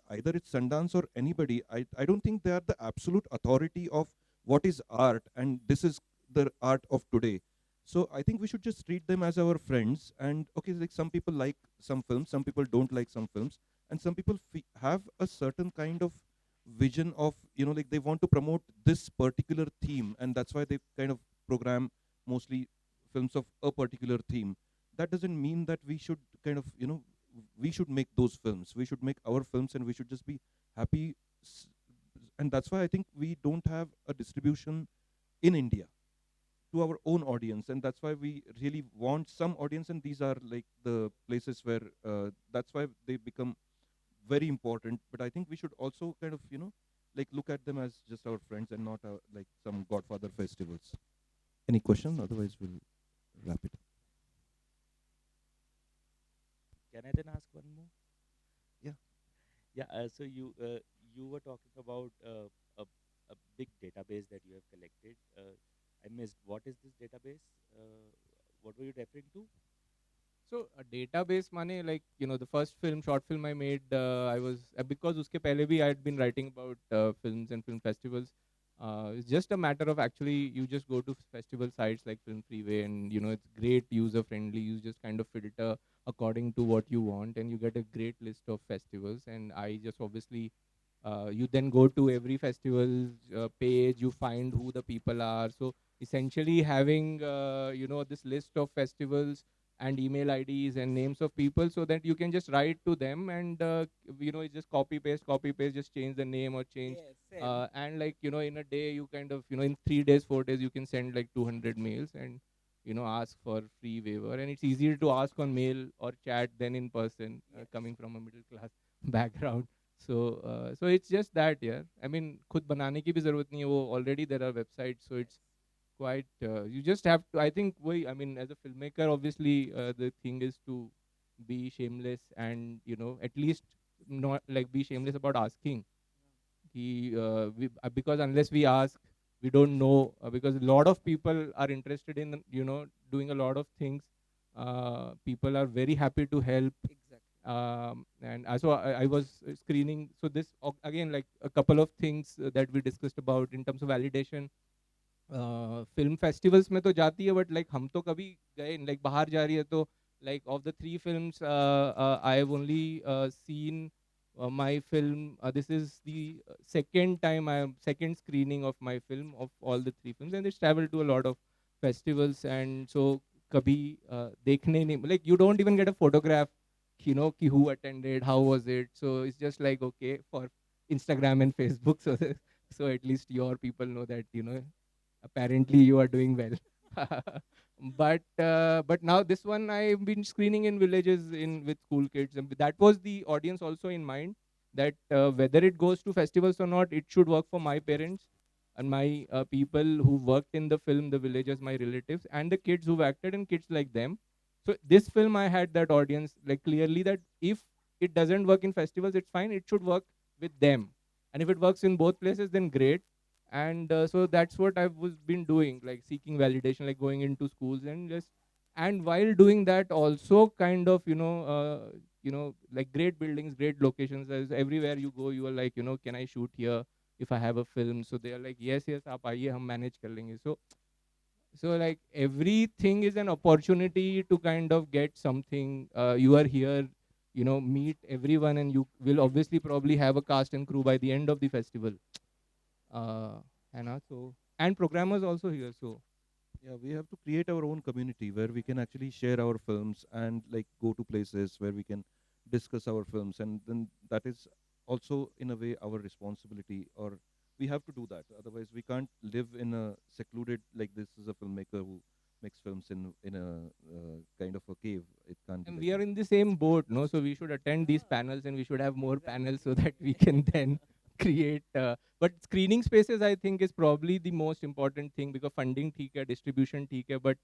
either it's Sundance or anybody. I don't think they are the absolute authority of what is art and this is the art of today. So I think we should just treat them as our friends. And okay, like some people like some films, some people don't like some films, and some people have a certain kind of vision of like they want to promote this particular theme, and that's why they kind of program mostly films of a particular theme. That doesn't mean that we should kind of we should make those films. We should make our films, and we should just be happy. And that's why I think we don't have a distribution in India to our own audience, and that's why we really want some audience, and these are like the places where that's why they become very important. But I think we should also kind of like look at them as just our friends and not like some Godfather festivals. Any question? Otherwise, we'll wrap it. Can I then ask one more? Yeah. Yeah. So you were talking about a big database that you have collected. I missed. What is this database? What were you referring to? So a database money, like the first short film I made, I was because uske pehle bhi I had been writing about films and film festivals. It's just a matter of actually you just go to festival sites like Film Freeway, and it's great, user friendly. You just kind of filter according to what you want, and you get a great list of festivals. And I just obviously you then go to every festival page, you find who the people are. So essentially having this list of festivals and email IDs and names of people, so that you can just write to them, and it's just copy paste, just change the name or change. And like in a day you kind of in 3 days 4 days you can send like 200 mails and ask for free waiver. And it's easier to ask on mail or chat than in person, coming from a middle class background. So it's just that, yeah. I mean, khud banane ki bhi zarurat nahi hai, wo already there are websites, so it's quite you just have to, I think, I mean, as a filmmaker, obviously the thing is to be shameless and at least not like be shameless about asking. Because unless we ask, we don't know, because a lot of people are interested in doing a lot of things. People are very happy to help. And so I was screening. So this again, like a couple of things that we discussed about in terms of validation. Film festivals में तो जाती है, but like हम तो कभी गए, like बाहर जा रही है तो like of the 3 films I've only seen my film. This is the second screening of my film of all the 3 films, and it's traveled to a lot of festivals. And so कभी देखने नहीं, like you don't even get a photograph, ki who attended, how was it. So it's just like, okay, for Instagram and Facebook, so at least your people know that apparently you are doing well. But now this one I've been screening in villages in with school kids, and that was the audience also in mind, that whether it goes to festivals or not, it should work for my parents and my people who worked in the film, the villagers, my relatives, and the kids who've acted and kids like them. So this film, I had that audience like clearly that if it doesn't work in festivals, it's fine. It should work with them, and if it works in both places, then great. And so that's what I've was been doing, like seeking validation, like going into schools and just, and while doing that also kind of like great buildings, great locations, as everywhere you go you are like, can I shoot here if I have a film? So they are like, yes, yes, aap aaiye, hum manage kar lenge. So like everything is an opportunity to kind of get something. You are here, meet everyone, and you will obviously probably have a cast and crew by the end of the festival. uh, and programmers also here. So Yeah, we have to create our own community where we can actually share our films and like go to places where we can discuss our films, and then that is also in a way our responsibility, or we have to do that. Otherwise, we can't live in a secluded, like this is a filmmaker who makes films in a kind of a cave. It can't be and like we are that. in the same boat, no? So we should attend these panels, and we should have more panels so that we can then create. But screening spaces, I think, is probably the most important thing, because funding ठीक है, distribution ठीक है, but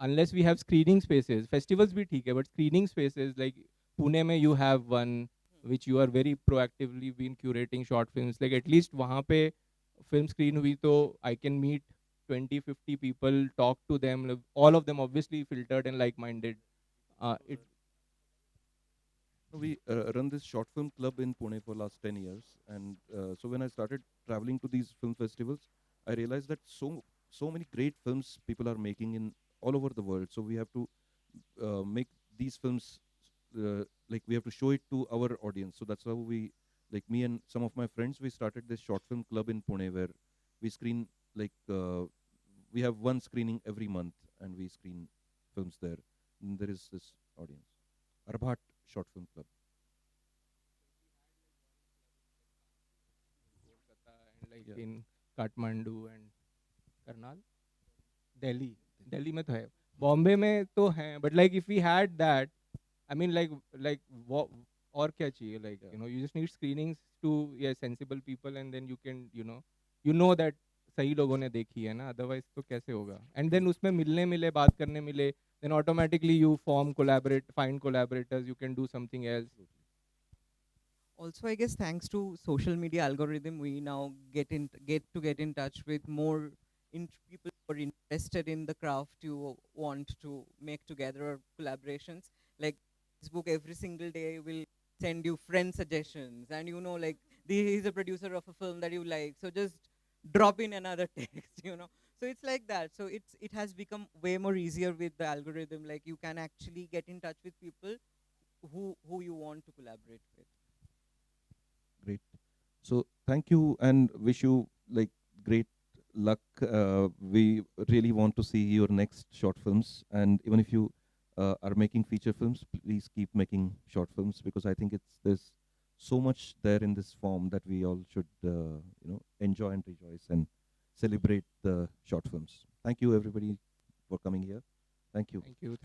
unless we have screening spaces, festivals भी ठीक है, but screening spaces like Pune में you have one, which you are very proactively been curating short films. Like at least वहाँ पे film screen हुई तो I can meet 20-50 people, talk to them, like, all of them obviously filtered and like-minded. It We run this short film club in Pune for last 10 years, and so when I started traveling to these film festivals, I realized that so many great films people are making in all over the world. So we have to make these films, like we have to show it to our audience. So that's how we, like me and some of my friends, we started this short film club in Pune where we screen, like we have one screening every month, and we screen films there. And there is this audience. Arbat Short Film Club. Kolkata and like Yeah. in Kathmandu and Karnal, Delhi में तो है, बॉम्बे में तो है, but like if we had that, I mean like what और क्या चाहिए, like you just need screenings to, yeah, sensible people, and then you can you know that सही लोगों ने देखी है ना, otherwise तो कैसे होगा? And then उसमें मिलने मिले, बात करने मिले, then automatically you find collaborators, you can do something else. Also, I guess thanks to social media algorithm, we now get in touch with more people who are interested in the craft you want to make together, or collaborations. Like Facebook, every single day will send you friend suggestions, and like he's a producer of a film that you like, so just drop in another text. So it's like that. So it has become way more easier with the algorithm. Like you can actually get in touch with people who you want to collaborate with. Great. So thank you and wish you like great luck. We really want to see your next short films, and even if you are making feature films, please keep making short films, because I think there's so much there in this form that we all should enjoy and rejoice and celebrate the short films. Thank you everybody for coming here. Thank you. Thank you.